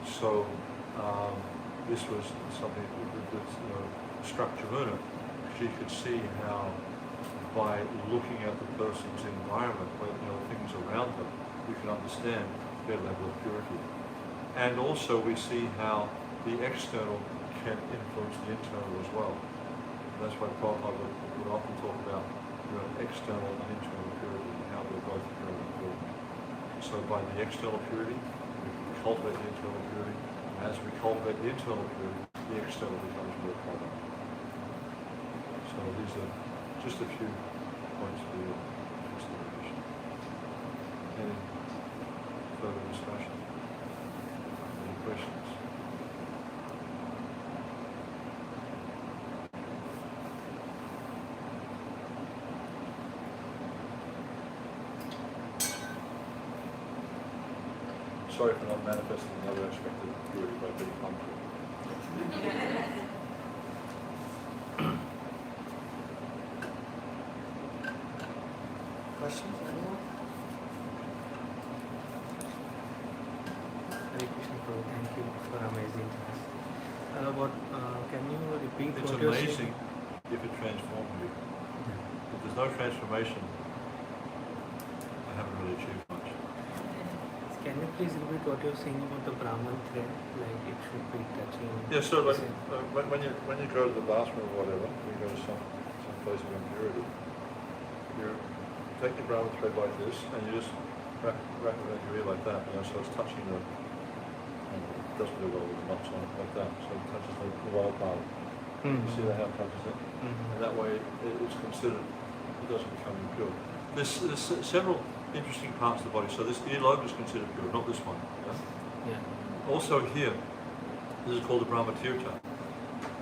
S1: So this was something that struck Jamuna. She could see how by looking at the person's environment, things around them, you can understand their level of purity. And also we see how the external can influence the internal as well. And that's why Prabhupada would often talk about external and internal purity and how they're both very important. So by the external purity, we cultivate the internal purity. As we cultivate the internal purity, the external becomes more prominent. So these are just a few points for your consideration. Any further discussion? Any questions? Sorry for not manifesting another aspect of purity by being punctual.
S4: Questions? Anyone?
S5: Hare Krishna Prabhu, thank you for amazing class. Can you repeat
S1: It's
S5: what you're
S1: amazing
S5: saying?
S1: if it transforms you. If there's no transformation, I haven't really achieved much.
S5: Can you please repeat what you're saying about the Brahman thread? Like it should be touching.
S1: Yeah, so like
S5: the same.
S1: when you go to the bathroom or whatever, when you go to some place of impurity, you take your Brahman thread like this and you just wrap it around your ear like that, so it's touching the, it doesn't do well with the knots on it like that, so it touches the lower part. You see that how it touches it? And that way it's considered, it doesn't become impure. There's several interesting parts of the body. So this earlobe is considered pure, not this one.
S5: Yeah.
S1: Also here, this is called the Brahma Tirtha.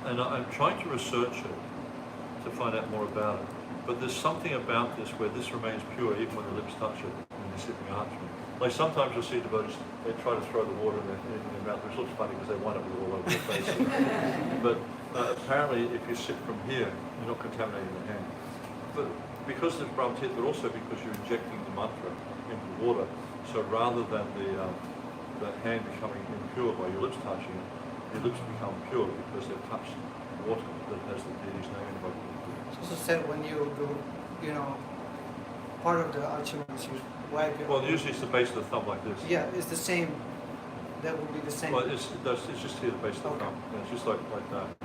S1: And I'm trying to research it to find out more about it. But there's something about this where this remains pure even when the lips touch it when they're sipping archery. Like sometimes you'll see devotees, they try to throw the water in their mouth, which looks funny because they wind up with it all over their face. But apparently if you sip from here, you're not contaminating the hand. But because there's Brahma Tirtha, but also because you're injecting the mantra into the water, so rather than the hand becoming impure by your lips touching it, your lips become pure because they've touched water that has the deity's name invoked into it.
S4: So said when you do, part of the archana is you wipe your.
S1: Well, usually it's the base of the thumb like this.
S4: Yeah, it's the same. That would be the same.
S1: Well, it's just here the base of the thumb. Yeah, it's just like that.
S4: Right.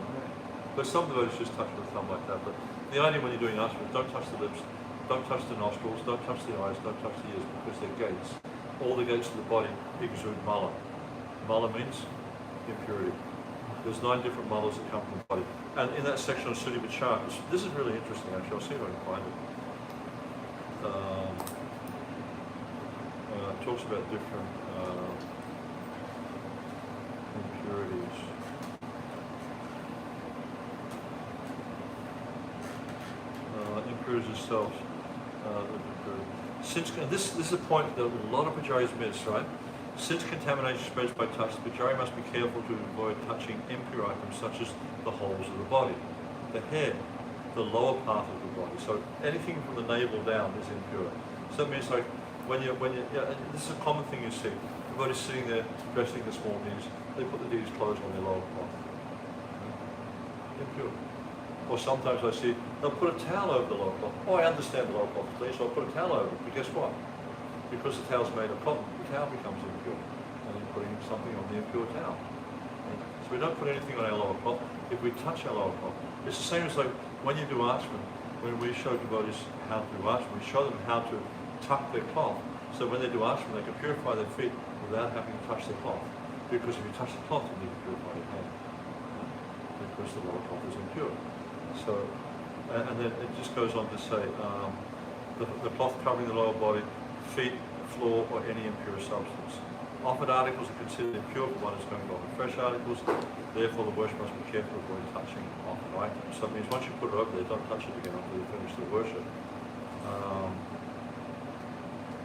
S1: But some devotees just touch with the thumb like that. But the idea when you're doing archana is don't touch the lips, don't touch the nostrils, don't touch the eyes, don't touch the ears because they're gates. All the gates of the body exude mala. Mala means impurity. There's 9 different malas that come from the body. And in that section of Sutta Vichara, this is really interesting actually, I'll see if I can find it. It talks about different impurities. Impurities themselves. Since this is a point that a lot of pujaris miss, right? Since contamination spreads by touch, the pujari must be careful to avoid touching impure items such as the holes of the body, the head, the lower part of the body. So anything from the navel down is impure. So that means like when you this is a common thing you see. Everybody's sitting there dressing the small deities, they put the deities' clothes on their lower cloth. Impure. Or sometimes I see they'll put a towel over the lower cloth. Oh, I understand the lower cloth is clean, so I'll put a towel over it. But guess what? Because the towel's made of cotton, the towel becomes impure. And then putting something on the impure towel. So we don't put anything on our lower cloth. If we touch our lower cloth, it's the same as like when you do archman, when we show devotees how to do archman, we show them how to tuck their cloth. So when they do archman, they can purify their feet without having to touch their cloth. Because if you touch the cloth, you need to purify your hand. Because the lower cloth is impure. So, and then it just goes on to say, the cloth covering the lower body, feet, floor, or any impure substance. Offered articles are considered impure for one who's going to offer fresh articles, therefore the worship must be careful to avoid touching offered items. So it means once you put it over there, don't touch it again until you finish the worship.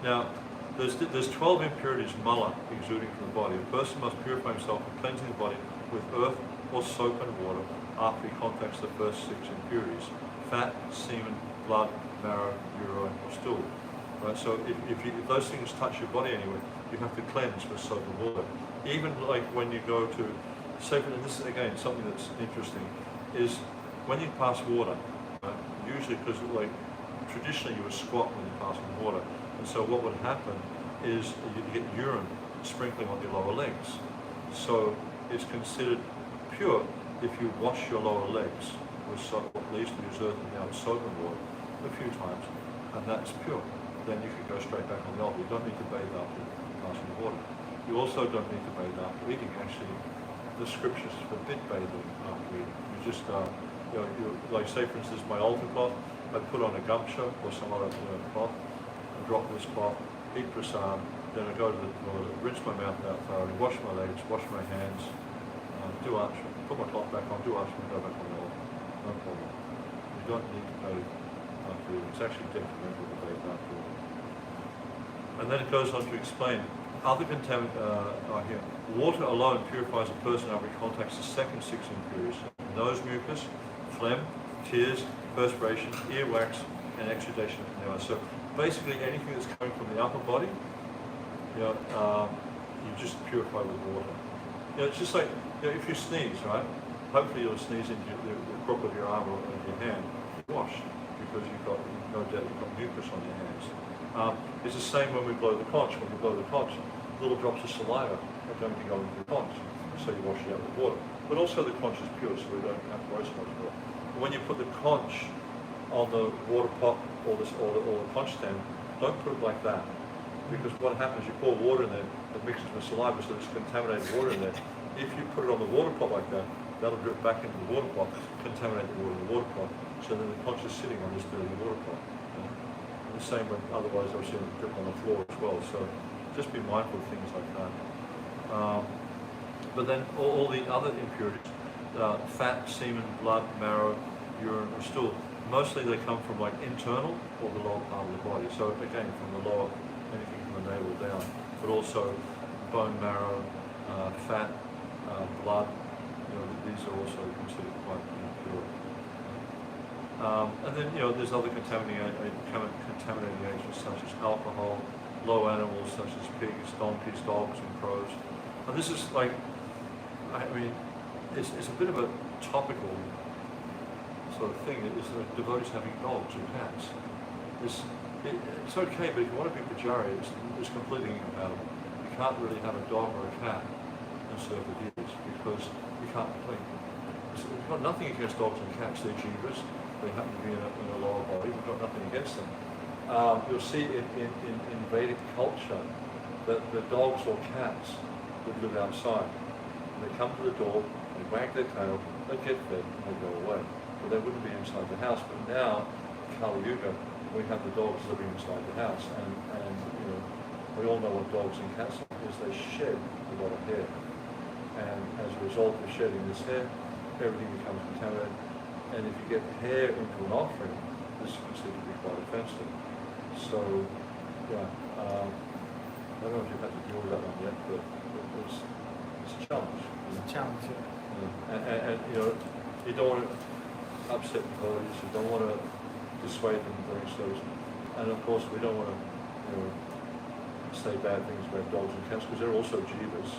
S1: Now, there's 12 impurities, mala, exuding from the body. A person must purify himself by cleansing the body with earth or soap and water after he contacts the first 6 impurities: fat, semen, blood, marrow, urine, or stool. Right? So if those things touch your body anyway, you have to cleanse with soap and water. Even like when you go to, say, and this is again something that's interesting, is when you pass water, right? Usually because like traditionally you would squat when you're passing water, and so what would happen is you'd get urine sprinkling on your lower legs. So it's considered pure if you wash your lower legs with what used to be earth and now it's soap and water a few times, and that's pure. Then you can go straight back on the altar. You don't need to bathe after passing the water. You also don't need to bathe after eating. Actually, the scriptures forbid bathing after eating. You just, like say for instance, my altar cloth, I put on a gamcha or some other cloth, I drop this cloth, eat prasad, then I go to the toilet, rinse my mouth out thoroughly, wash my legs, wash my hands, do ashram, put my cloth back on, do ashram, go back on the altar. No problem. You don't need to bathe after eating. It's actually detrimental to bathe after eating. And then it goes on to explain other contaminants are here. Water alone purifies a person after it contacts the second 6 impurities: nose mucus, phlegm, tears, perspiration, earwax, and exudation from the eye. So basically anything that's coming from the upper body, you just purify with water. It's just like if you sneeze, right? Hopefully you'll sneeze into the crook of your arm or your hand. You wash because you've got mucus on your hands. It's the same when we blow the conch. When we blow the conch, little drops of saliva are going to go into the conch, so you wash it out with water. But also the conch is pure, so we don't have to worry so much about it. When you put the conch on the water pot or the conch stand, don't put it like that, because what happens is you pour water in there, it mixes with saliva, so there's contaminated water in there. If you put it on the water pot like that, that'll drip back into the water pot, contaminate the water in the water pot, so then the conch is sitting on this dirty water pot. The same when otherwise I've seen it drip on the floor as well. So just be mindful of things like that. But then all the other impurities, fat, semen, blood, marrow, urine, or stool, mostly they come from like internal or the lower part of the body. So again, from the lower, anything from the navel down, but also bone marrow, fat, blood. These are also considered quite impure. And then, there's other contaminating agents such as alcohol, low animals such as pigs, donkeys, dogs, and crows. And this is like, it's a bit of a topical sort of thing. It's like devotees having dogs and cats. It's okay, but if you want to be Pujari, it's completely incompatible. You can't really have a dog or a cat and serve the deities because you can't complete. We've got nothing against dogs and cats. They're jivas. They happen to be in a lower body. We've got nothing against them. You'll see in Vedic culture that the dogs or cats would live outside. They come to the door, they wag their tail, they get fed, and they go away. But they wouldn't be inside the house. But now, Kali Yuga, we have the dogs living inside the house, and we all know what dogs and cats are, is they shed a lot of hair. And as a result of shedding this hair, everything becomes contaminated. And if you get hair into an offering, this is considered to be quite offensive. So, I don't know if you've had to deal with that one yet, but it's a challenge.
S4: It's a challenge, yeah.
S1: And you don't want to upset the devotees, you don't want to dissuade them from doing so. And of course, we don't want to, say bad things about dogs and cats because they're also jivas.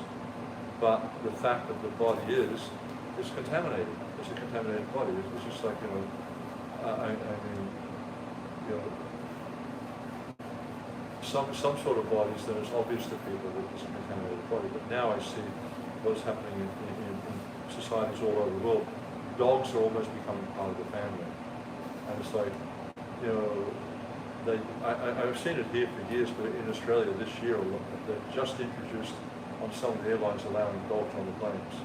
S1: But the fact that the body is contaminated. It's a contaminated body. It's just like, some sort of bodies that it's obvious to people that it's a contaminated body. But now I see what's happening in societies all over the world. Dogs are almost becoming part of the family. And it's like, I've seen it here for years, but in Australia this year, they've just introduced on some of the airlines allowing dogs on the planes.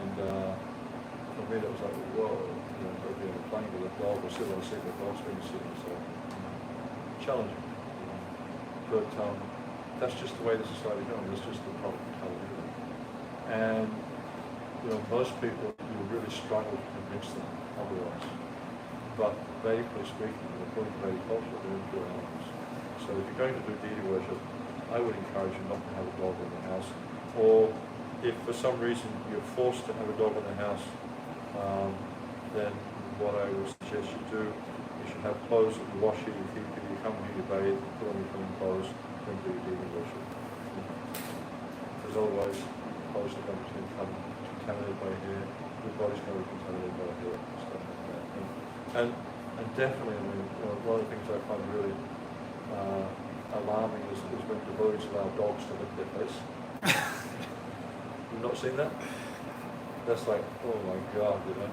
S1: And for me, that was like, whoa, go be on a plane with a dog or sit on a seat with a dog's being sitting. So challenging. But that's just the way the society goes. That's just the problem with television. And most people, you really struggle to convince them otherwise. But Vedically speaking, according to Vedic culture, they're impure animals. So if you're going to do deity worship, I would encourage you not to have a dog in the house. Or if for some reason you're forced to have a dog in the house, then what I would suggest you do, you should have clothes that you wash here, you keep here, you come here, you bathe, put on your clean clothes, then do your deity worship. Because otherwise, clothes are going to become contaminated by hair, your body's going to be contaminated by hair, and stuff like that. And And definitely, I mean, one of the things I find really alarming is when devotees allow dogs to lick their face. You've not seen that? That's like, oh my God, you know.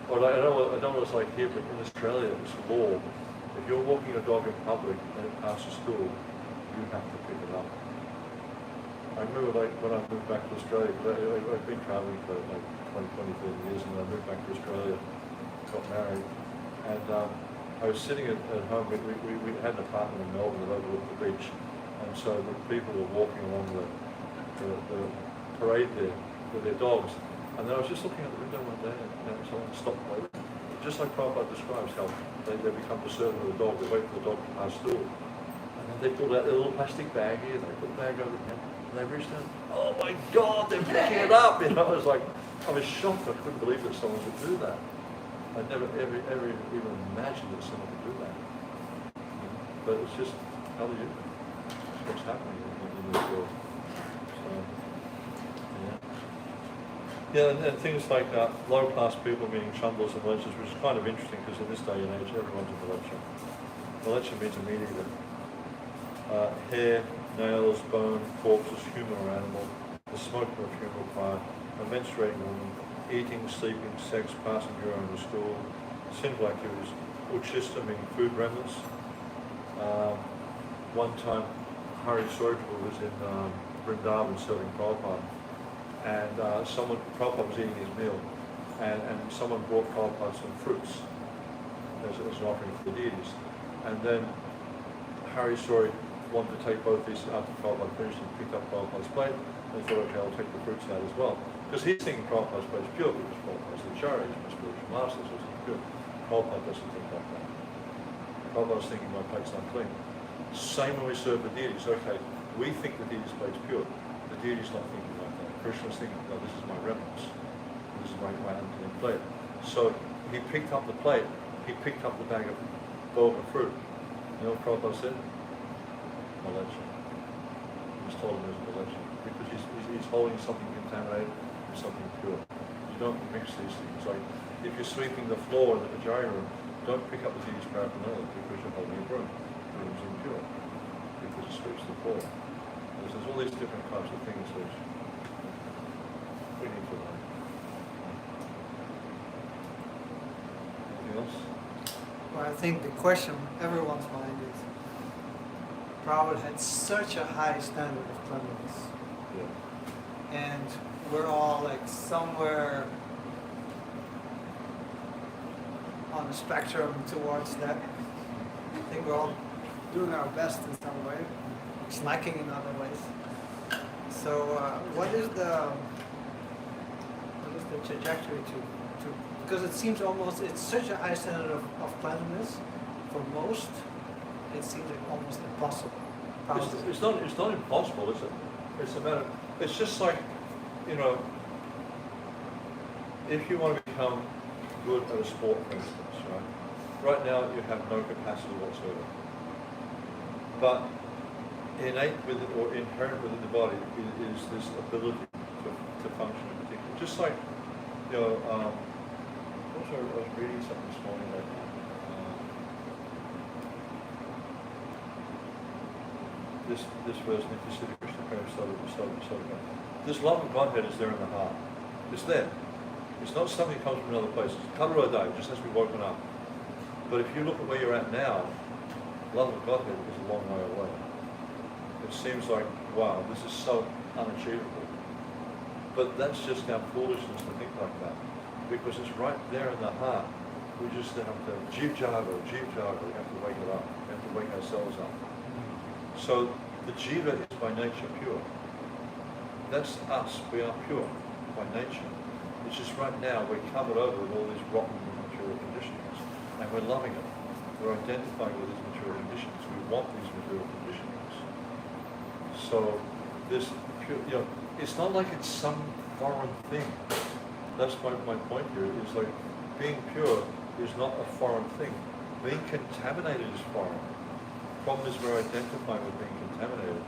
S1: Or like, I don't know what it's like here, but in Australia, it's law. If you're walking a dog in public and it passes through, you have to pick it up. I remember like when I moved back to Australia, because I've been traveling for like 20, 30 years, and I moved back to Australia, got married, and I was sitting at home. We had an apartment in Melbourne that overlooked the beach, and so the people were walking along the parade there with their dogs, and then I was just looking out the window one day, and someone stopped waiting. Just like Prabhupada describes how they become discerning with a dog, they wait for the dog to pass through, and then they pulled out their little plastic bag here, they put the bag over them, and they reached down, oh my God, they're picking it up, you know. I was shocked, I couldn't believe that someone would do that. I never ever even imagined that someone could do that. But it's just how do you? It's what's happening in this world. So, yeah. Yeah, and things like low-class people meaning chumbles and lechers, which is kind of interesting because in this day and age, everyone's a lecher. A lecher means a meat eater. Hair, nails, bone, corpses, human or animal, the smoke of a funeral pyre, a menstruating woman, eating, sleeping, sex, passing urine to stool, sinful activities, uchista meaning food remnants. One time, Hari Sojal was in Vrindavan serving Prabhupada, and Prabhupada was eating his meal, and someone brought Prabhupada some fruits as an offering for the deities. And then Hari Sojal wanted to take both these after Prabhupada finished and picked up Prabhupada's plate, and thought, okay, I'll take the fruits out as well. Because he's thinking Prabhupada's plate is pure, because Prabhupada's the Acharya, he's my spiritual master, so it's pure. Prabhupada doesn't think like that. Prabhupada's thinking my plate's unclean. Same when we serve the deities. Okay, we think the deity's plate's pure. The deity's not thinking like that. Krishna's thinking, no, this is my remnants. This is my unclean plate. So he picked up the plate, he picked up the bag of boba fruit. You know what Prabhupada said? Malacha. He just told him it was malacha. Because he's holding something contaminated with something pure. You don't mix these things. Like if you're sweeping the floor in the Pujari room, don't pick up the deity's paraphernalia because you're holding a broom. The room's impure because it sweeps the floor. There's all these different types of things which we need to learn. Anything else?
S4: Well, I think the question on everyone's mind is, Prabhupada had such a high standard of cleanliness,
S1: Yeah.
S4: and we're all like somewhere on the spectrum towards that. I think we're all doing our best in some way, slacking in other ways. So what is the trajectory to because it seems almost, it's such a high standard of cleanliness for most, it seems like almost impossible.
S1: It's not impossible, is it? It's a matter. It's just like, you know, if you want to become good at a sport, for instance, right now you have no capacity whatsoever. But innate within or inherent within the body is this ability to function in particular. Just like, you know, I was reading something this morning that this verse, Nitya Krishna Prem Soda. This love of Godhead is there in the heart. It's there. It's not something that comes from another place. It's Kadarada, just as we've woken up. But if you look at where you're at now, love of Godhead is a long way away. It seems like, wow, this is so unachievable. But that's just our foolishness to think like that. Because it's right there in the heart. We just have to, Jeev Jaga, we have to wake it up. We have to wake ourselves up. So the Jiva is by nature pure. That's us, we are pure by nature. It's just right now we're covered over with all these rotten material conditionings. And we're loving it. We're identifying with these material conditionings. We want these material conditionings. So this pure, you know, it's not like it's some foreign thing. That's my point here, is like being pure is not a foreign thing. Being contaminated is foreign. The problem is we're identifying with being contaminated.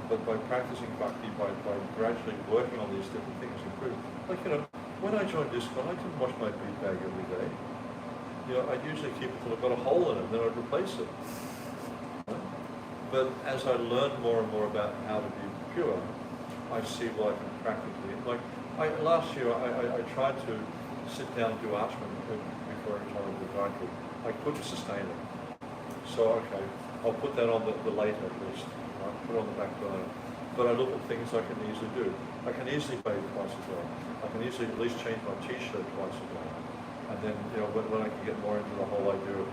S1: But by practicing bhakti, by gradually working on these different things, improve. Like, you know, when I joined ISKCON, I didn't wash my bead bag every day. I usually keep it till I've got a hole in it, then I'd replace it. Right? But as I learn more and more about how to be pure, I see what I can practically, like, last year I tried to sit down and do Ashman before I retired with Gayatri. I couldn't sustain it. So, okay, I'll put that on the later list, right? Put it on the back burner. But I look at things I can easily do. I can easily bathe twice a day. I can easily at least change my t-shirt twice a day. And then, when I can get more into the whole idea of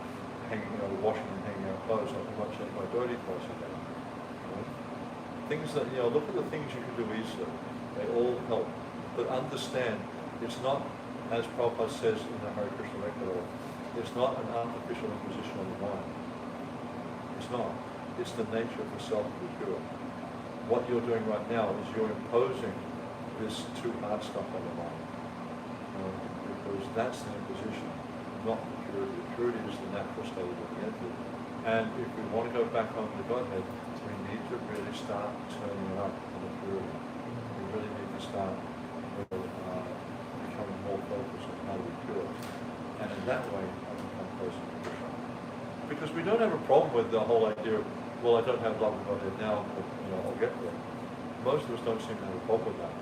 S1: hanging, washing and hanging out clothes, I can change my dirty twice a day. Right? Things that, look at the things you can do easily. They all help. But understand, it's not, as Prabhupada says in the Hare Krishna record, it's not an artificial imposition on the mind. It's not. It's the nature of the self to be pure. What you're doing right now is you're imposing this too hard stuff on the mind. Because that's the imposition, not the purity. The purity is the natural state of the entity. And if we want to go back on the Godhead, we need to really start turning it up on the purity. We really need to start becoming more focused on how to be pure. And in that way, I become closer to Krishna. Because we don't have a problem with the whole idea of, well, I don't have love of Godhead now, but I'll get there. Most of us don't seem to have a problem with that.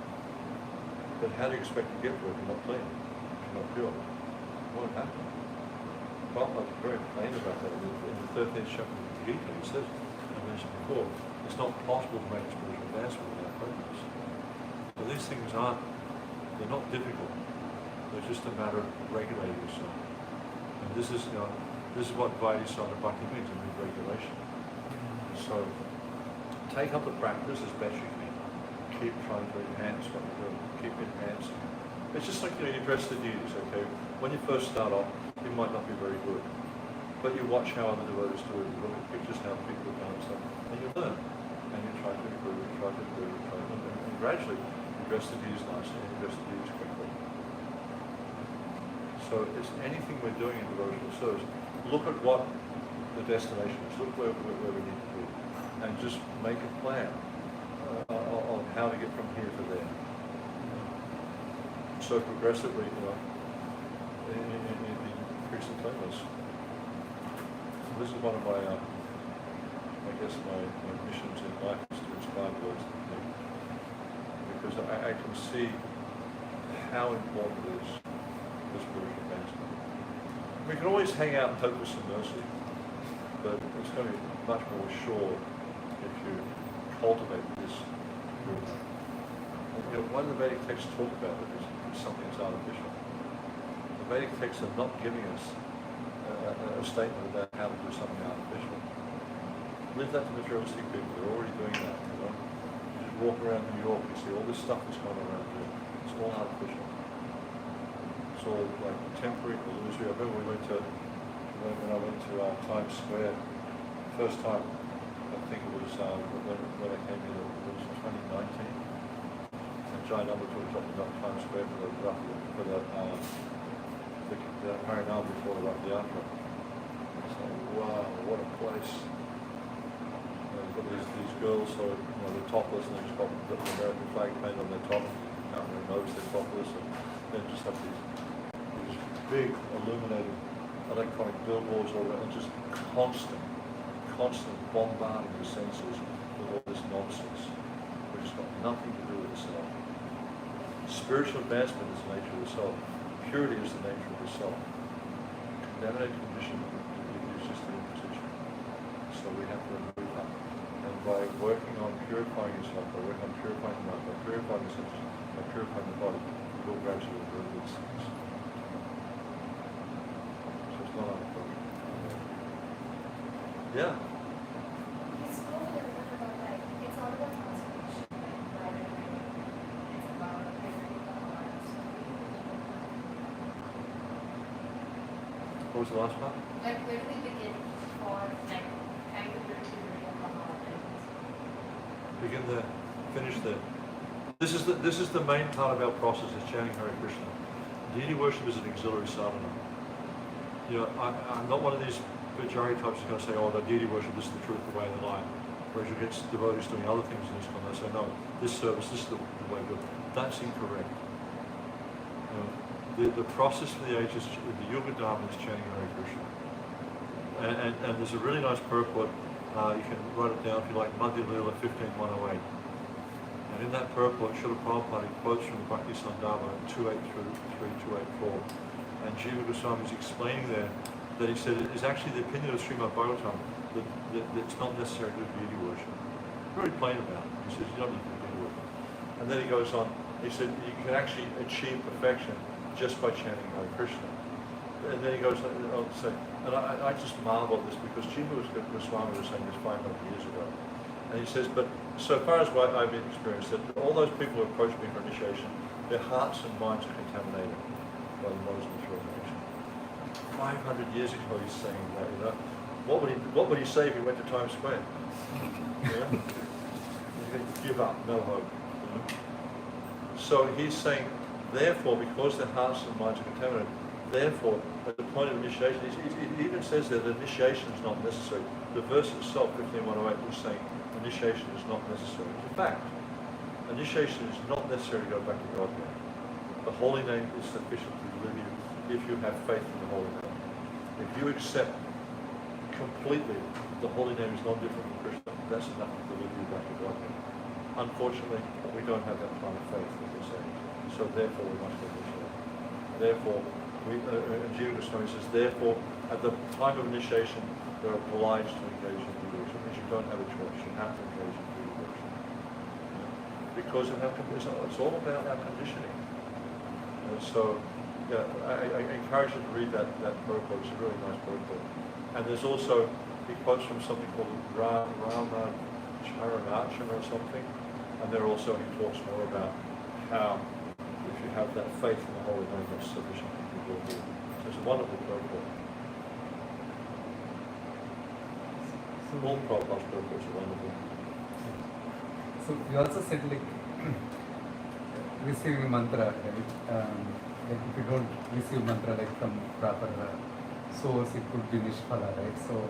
S1: But how do you expect to get there if you're not clean, if you're not pure? It won't happen. Prabhupada's very plain about that. In the 13th chapter of the Gita, he says, I mentioned before, it's not possible to make a spiritual advancement without focus. So these things they're not difficult. They're just a matter of regulating yourself. And this is what Pujari Sanga Bhakti means, I mean regulation. So take up the practice as best you can. Keep trying to enhance what you're doing. Keep enhancing. It's just like you dress the deities, okay? When you first start off, you might not be very good. But you watch how other devotees do it, you look at pictures, how people have done stuff, and you learn. And you try to improve, you try to improve, and gradually you dress the deities nicely and you dress the deities quickly. So it's anything we're doing in devotional service, look at what the destination is, look where we need to be, and just make a plan on how to get from here to there. So progressively, increasing cleanliness. This is one of my, my missions in life is to inspire others to think. Because I can see how important it is for spiritual advancement. We can always hang out and hope for some mercy, but it's going to be much more sure if you cultivate this purity. One of the Vedic texts talk about it is something that's artificial. The Vedic texts are not giving us a statement about how to do something artificial. Leave that to materialistic people. They're already doing that. You just walk around New York, you see all this stuff that's going around here. It's all artificial. It's all like temporary, illusory. I remember when I went to Times Square, first time, I think it was when I came here, it was 2019. And Jai Number talked about Times Square for the Harinam before the Rath Yatra. It's like, wow, what a place. You've got these girls, so they're topless and they've got the American flag painted on their top, out their nose, they're topless, and then just have these big illuminated electronic billboards all around, and just constant bombarding the senses with all this nonsense, which has got nothing to do with the self. Spiritual advancement is the nature of the self. Purity is the nature of the self. Contaminated condition is just an imposition. So we have to remove that. And by working on purifying yourself, by working on purifying the mind, by purifying the senses, by purifying the body, you will gradually remove these things. So it's not unapproachable. Yeah.
S2: It's all a little bit about like, it's all about transformation, right? It's about everything about lives.
S1: What was the last part?
S2: Like, where do we begin for like trying to build purity of the heart?
S1: Begin there, finish there. This is the main part of our process, is chanting Hare Krishna. Deity worship is an auxiliary sadhana. I'm not one of these Pujari types who's going to say, oh, the deity worship, this is the truth, the way, and the light. Whereas you get devotees doing other things in this one, they say, no, this service, this is the way to do it. That's incorrect. the process of the ages, the Yoga Dharma is chanting Hare Krishna. And there's a really nice purport, you can write it down if you like, Madhya Lila 15108. And in that purport, Srila Prabhupada quotes from the Bhakti Sandarbha 283-284. And Jiva Goswami is explaining there that he said it is actually the opinion of Srimad Bhagavatam that it's not necessary to do deity worship. Very plain about it. He says you don't need to do deity worship. And then he goes on, he said you can actually achieve perfection just by chanting Hare Krishna. And then he goes on to say, and I just marvel at this because Jiva Goswami was saying this 500 years ago. And he says, but so far as what I've experienced, that all those people who approach me for initiation, their hearts and minds are contaminated by the models of material. 500 years ago he's saying that, you know. What would he say if he went to Times Square? Yeah? He's going to give up, no hope. You know? So he's saying, therefore, because their hearts and minds are contaminated, therefore, at the point of initiation, he even says that initiation is not necessary. The verse itself, 15108, is saying initiation is not necessary. In fact, initiation is not necessary to go back to Godhead. The holy name is sufficient to deliver you if you have faith in the holy name. If you accept completely the holy name is not different from Krishna, that's enough to deliver you back to Godhead. Unfortunately, we don't have that kind of faith, as they say. So therefore, we must initiate. Therefore, Jiva Goswami says, therefore, at the time of initiation, they're obliged to engage in devotion. It means you don't have a choice. You have to engage in devotion. Because it's all about our conditioning. And so, yeah, I encourage you to read that purport. It's a really nice purport. And there's also, he quotes from something called Rama Charanacham or something. And there also he talks more about how if you have that faith in the holy name, that's sufficient. So it's a wonderful purport. All Prabhupada's purports are wonderful.
S6: So you also said like receiving mantra, right? Like if you don't receive mantra like from proper source, it could be nishphala, right? So,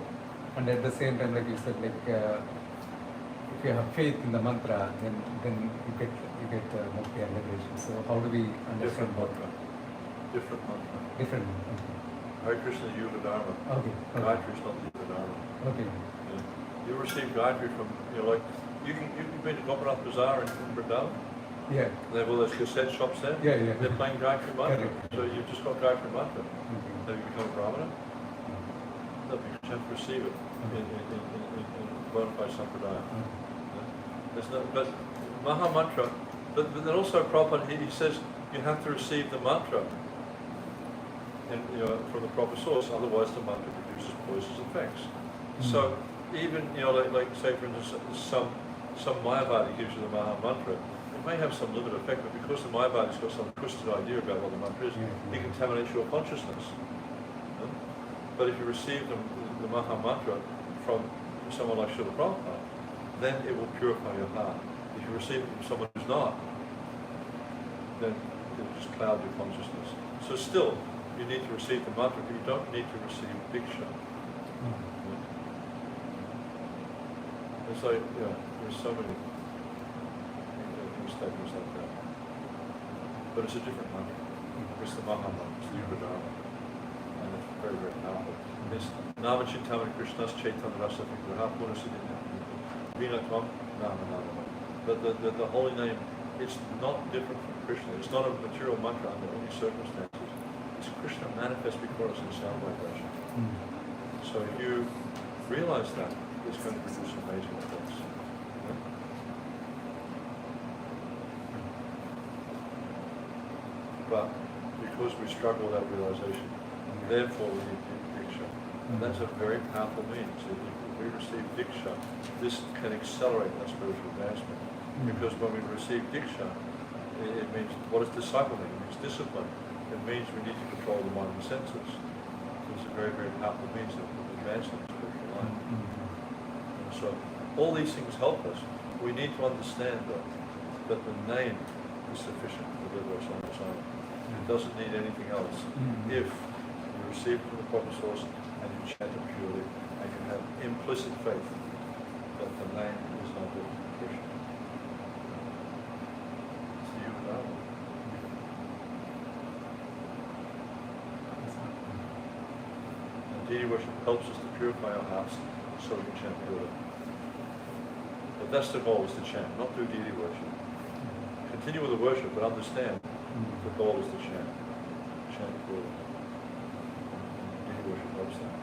S6: and at the same time, like you said, like if you have faith in the mantra, then you get mukti and liberation. So how do we understand mantra?
S1: Different mantra.
S6: Different mantra.
S1: Hare Krishna is Yuga Dharma.
S6: Okay.
S1: Gayatri is not Yuga Dharma.
S6: Okay.
S1: Yeah. You receive Gayatri from, like, you've been to Gopinath Bazaar in Vrindavan?
S6: Yeah.
S1: They have all those cassette shops there?
S6: Yeah.
S1: They're playing Gayatri mantra.
S6: Correct.
S1: So you've just got Gayatri mantra.
S6: Okay.
S1: Have you become a Brahmana? No, because you have to receive it in bona fide sampradaya. There's no, but Maha Mantra, but then also Prabhupada, he says you have to receive the mantra from the proper source, otherwise the mantra produces poisonous effects. So even, like say for instance, some Mayavadi gives you the Maha Mantra, it may have some limited effect, but because the Mayavadi's got some twisted idea about what the mantra is, it contaminates your consciousness. But if you receive the Maha Mantra from someone like Srila Prabhupada, then it will purify your heart. If you receive it from someone who's not, then it will just cloud your consciousness. So still, you need to receive the mantra, but you don't need to receive diksha. It's like, there's so many statements like that. But it's a different mantra. It's the Maha Mantra, it's the Yuga Dharma. And it's very, very powerful. It's Nama Chintamani Krishnas Chaitanya Rasa Vigraha Puna Siddhina Vinatvam Nama Nama. But the holy name, it's not different from Krishna. It's not a material mantra under any circumstances. It's Krishna manifest before us in sound vibration. So if you realize that, it's going to produce amazing effects. But because we struggle with that realization, therefore we need diksha. And that's a very powerful means. If we receive diksha, this can accelerate our spiritual advancement. Because when we receive diksha, it means, what does disciple mean? It means discipline. It means we need to control the mind and senses. So it's a very, very powerful means of advancing the spiritual life. And so all these things help us. We need to understand that the name is sufficient to deliver us on its own. It doesn't need anything else. If you receive it from the proper source and you chant it purely, and you have implicit faith that the name is not different from Krishna. It's the Yuga Dharma. deity worship helps us to purify our hearts so we can chant Buddha. But that's the goal, is to chant, not do deity worship. Continue with the worship, but understand the goal is to chant. Chant Buddha. Deity worship helps that.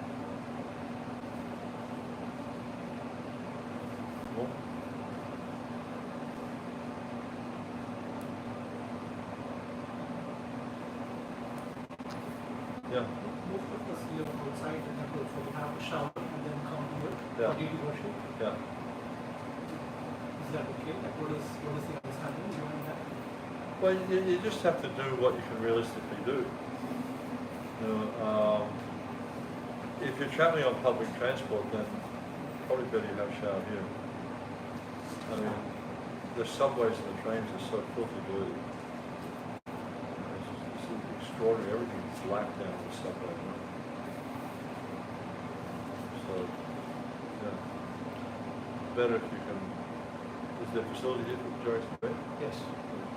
S1: Well, yeah.
S7: Most of us live outside the temple, so we have a shower and then come here
S1: Yeah.
S7: for daily worship.
S1: Yeah.
S7: Is that okay? Like, what is the understanding behind that?
S1: Well, you just have to do what you can realistically do. You know, if you're traveling on public transport, then probably better you have a shower here. I mean, the subways and the trains are so filthy dirty. It's extraordinary. Everything's black down the subway. So, yeah. Better if you can. Is there a facility here for Pujari Sanga?
S4: Yes.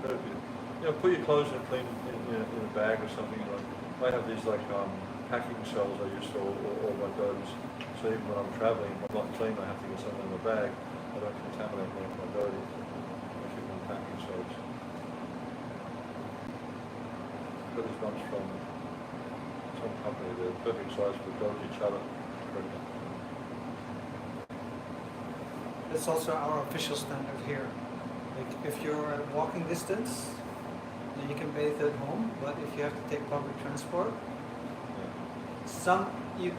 S1: Better if you put your clothes in a clean in a bag or something. Like, I have these like packing cells I use for all my devotees. So even when I'm traveling, if I'm not clean, I have to get something in the bag. I don't contaminate my devotees. I keep them in packing cells. Got these ones from some company. They're perfect size for devotee each other.
S4: That's also our official standard here. Like if you're at walking distance, then you can bathe at home. But if you have to take public transport, you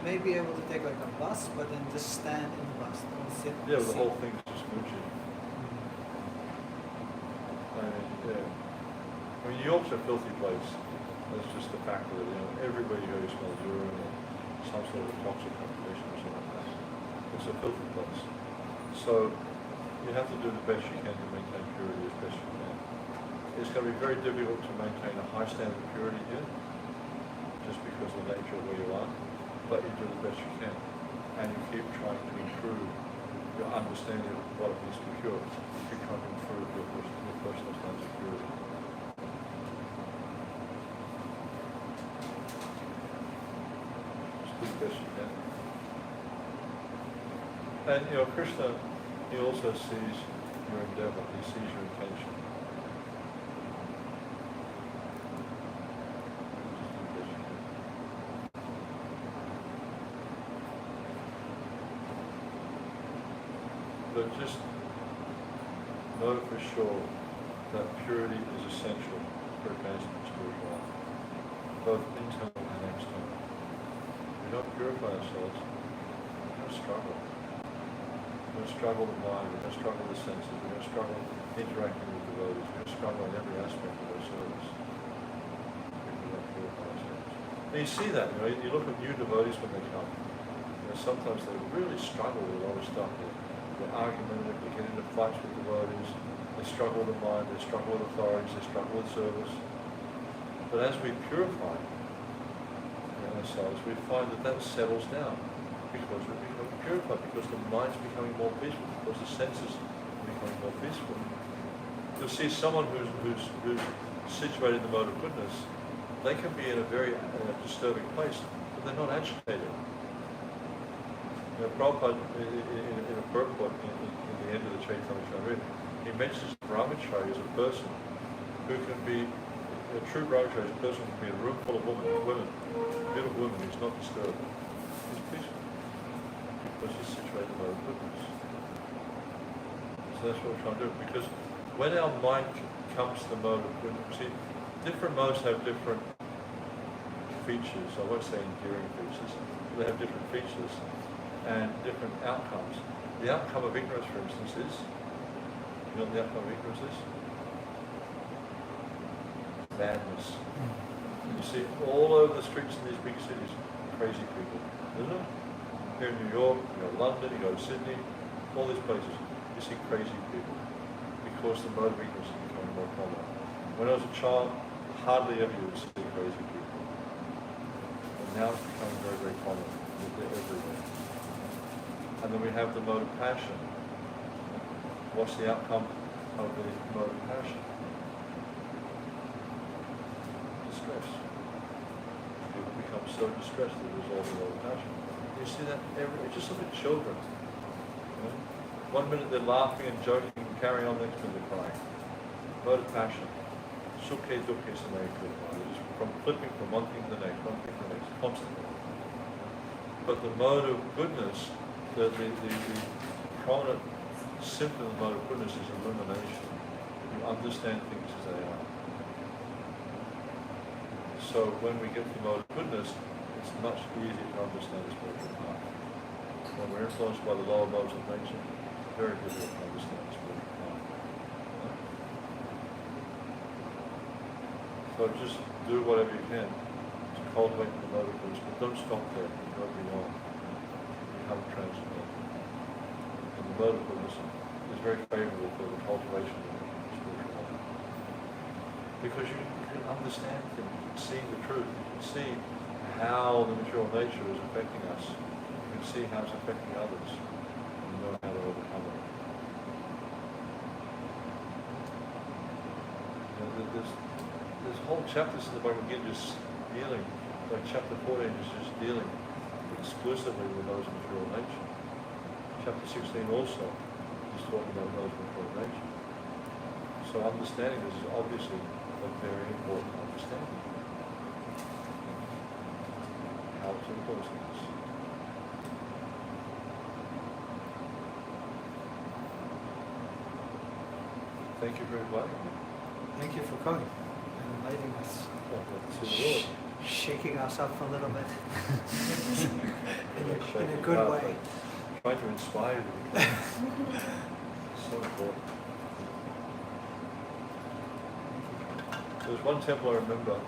S4: may be able to take like a bus, but then just stand in the bus. Don't sit.
S1: Yeah, the
S4: sit.
S1: whole thing's just Gucci. I mean, New York's a filthy place. That's just the fact of it. Everywhere you go, you smell urine or some sort of toxic combination or something like that. It's a filthy place. So you have to do the best you can to maintain purity as best you can. It's going to be very difficult to maintain a high standard of purity here, just because of the nature of where you are. But you do the best you can, and you keep trying to improve your understanding of what it means to be pure. You keep trying to improve your personal standards of purity. Just do the best you can. And Krishna, he also sees your endeavor, he sees your intention. But just know for sure that purity is essential for advancement in spiritual life, both internal and external. If we don't purify ourselves, we're going to struggle. We're going to struggle with mind, we're going to struggle with senses, we're going to struggle interacting with devotees, we're going to struggle in every aspect of our service. If we don't purify ourselves. And you see that, you look at new devotees when they come. Sometimes they really struggle with a lot of stuff. They're argumentative, they get into fights with devotees, they struggle with the mind, they struggle with authorities, they struggle with service. But as we purify ourselves, we find that settles down because we become purified, because the mind's becoming more peaceful, because the senses are becoming more peaceful. You'll see someone who's situated in the mode of goodness, they can be in a very disturbing place, but they're not agitated. Prabhupada, in a purport in the end of the Chaitanya Charitamrita, he mentions brahmachari as a person who can be, a true brahmachari is a person who can be in a room full of women, beautiful women who's not disturbed. He's peaceful, because he's situated in the goodness. So that's what we're trying to do, because when our mind comes to the mode of goodness, see, different modes have different features. I won't say enduring features, but they have different features and different outcomes. The outcome of ignorance, for instance, is, you know what the outcome of ignorance is? Madness. You see all over the streets in these big cities, crazy people, isn't it? Here in New York, you go to London, you go to Sydney, all these places, you see crazy people, because the mode of ignorance is becoming more common. When I was a child, hardly ever you would see crazy people. And now it's becoming very, very common. They're everywhere. And then we have the mode of passion. What's the outcome of the mode of passion? Distress. People become so distressed that it resolves a lot of passion. You see that just look at children. You know? One minute they're laughing and joking and carrying on, next minute they're crying. Mode of passion. Sukhe dukhe samay kripa. Just from flipping from one thing to the next, one thing to the next, constantly. But the mode of goodness, the prominent symptom of the mode of goodness is illumination. You understand things as they are. So when we get to the mode of goodness, it's much easier to understand the spiritual path. When we're influenced by the lower modes of nature, it's very difficult to understand the spiritual path. So just do whatever you can to cultivate the mode of goodness, but don't stop there. You go beyond. You have to transcend. And the mode of goodness is very favorable for the cultivation of the spiritual life. Because you can understand things, you can see the truth, you can see how the material nature is affecting us, you can see how it's affecting others, and you know how to overcome it. You know, there's whole chapters in the Bhagavad Gita just dealing, like chapter 14 is just dealing exclusively with those material nature. Chapter 16 also is talking about those material nature. So understanding this is obviously a very important understanding. How to influence this. Thank you for inviting me.
S4: Thank you for coming and inviting us.
S1: Well, good to see you all.
S4: Shaking us up a little bit in a
S1: Shaking
S4: good
S1: up,
S4: way.
S1: Trying to inspire you. So important. There was one temple I remember,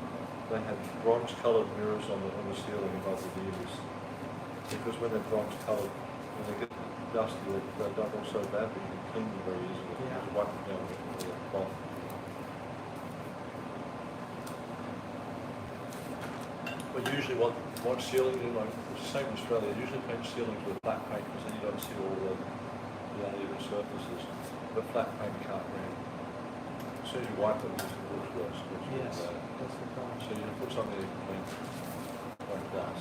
S1: they had bronze-coloured mirrors on the ceiling above the deities. Because when they're bronze-coloured, when they get dusty, they don't look so bad, but you can clean them very easily. You just wipe them down with a cloth. But usually what ceilings are like, it's the same in Australia, they usually paint ceilings with flat paint because then you don't see all the uneven surfaces. But flat paint can't run. As soon as you wipe it, it looks worse.
S4: Yes, that's the problem.
S1: So you can put something that you can paint like glass,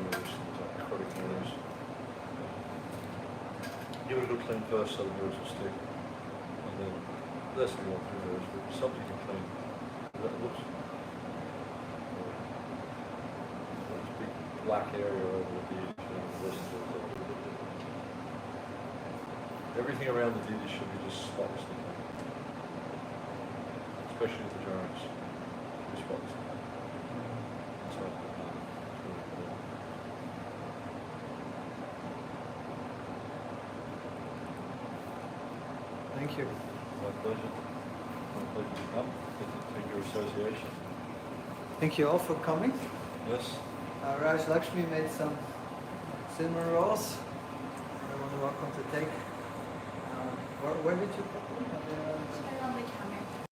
S1: mirrors, acrylic mirrors. Give it a good clean first so the mirrors will stick. And then less than 1 2 mirrors, but something you can clean. That looks big black area over the deity, the rest of it. Everything around the deity should be just spotlessly clean. Especially the giants. Be spotlessly clean. That's right. It's really important.
S4: Thank you.
S1: My pleasure. My pleasure to come. Thank your association.
S4: Thank you all for coming.
S1: Yes.
S4: Raj Lakshmi made some cinnamon rolls. Everyone welcome to take. Where did you put them?
S3: Put it on the counter.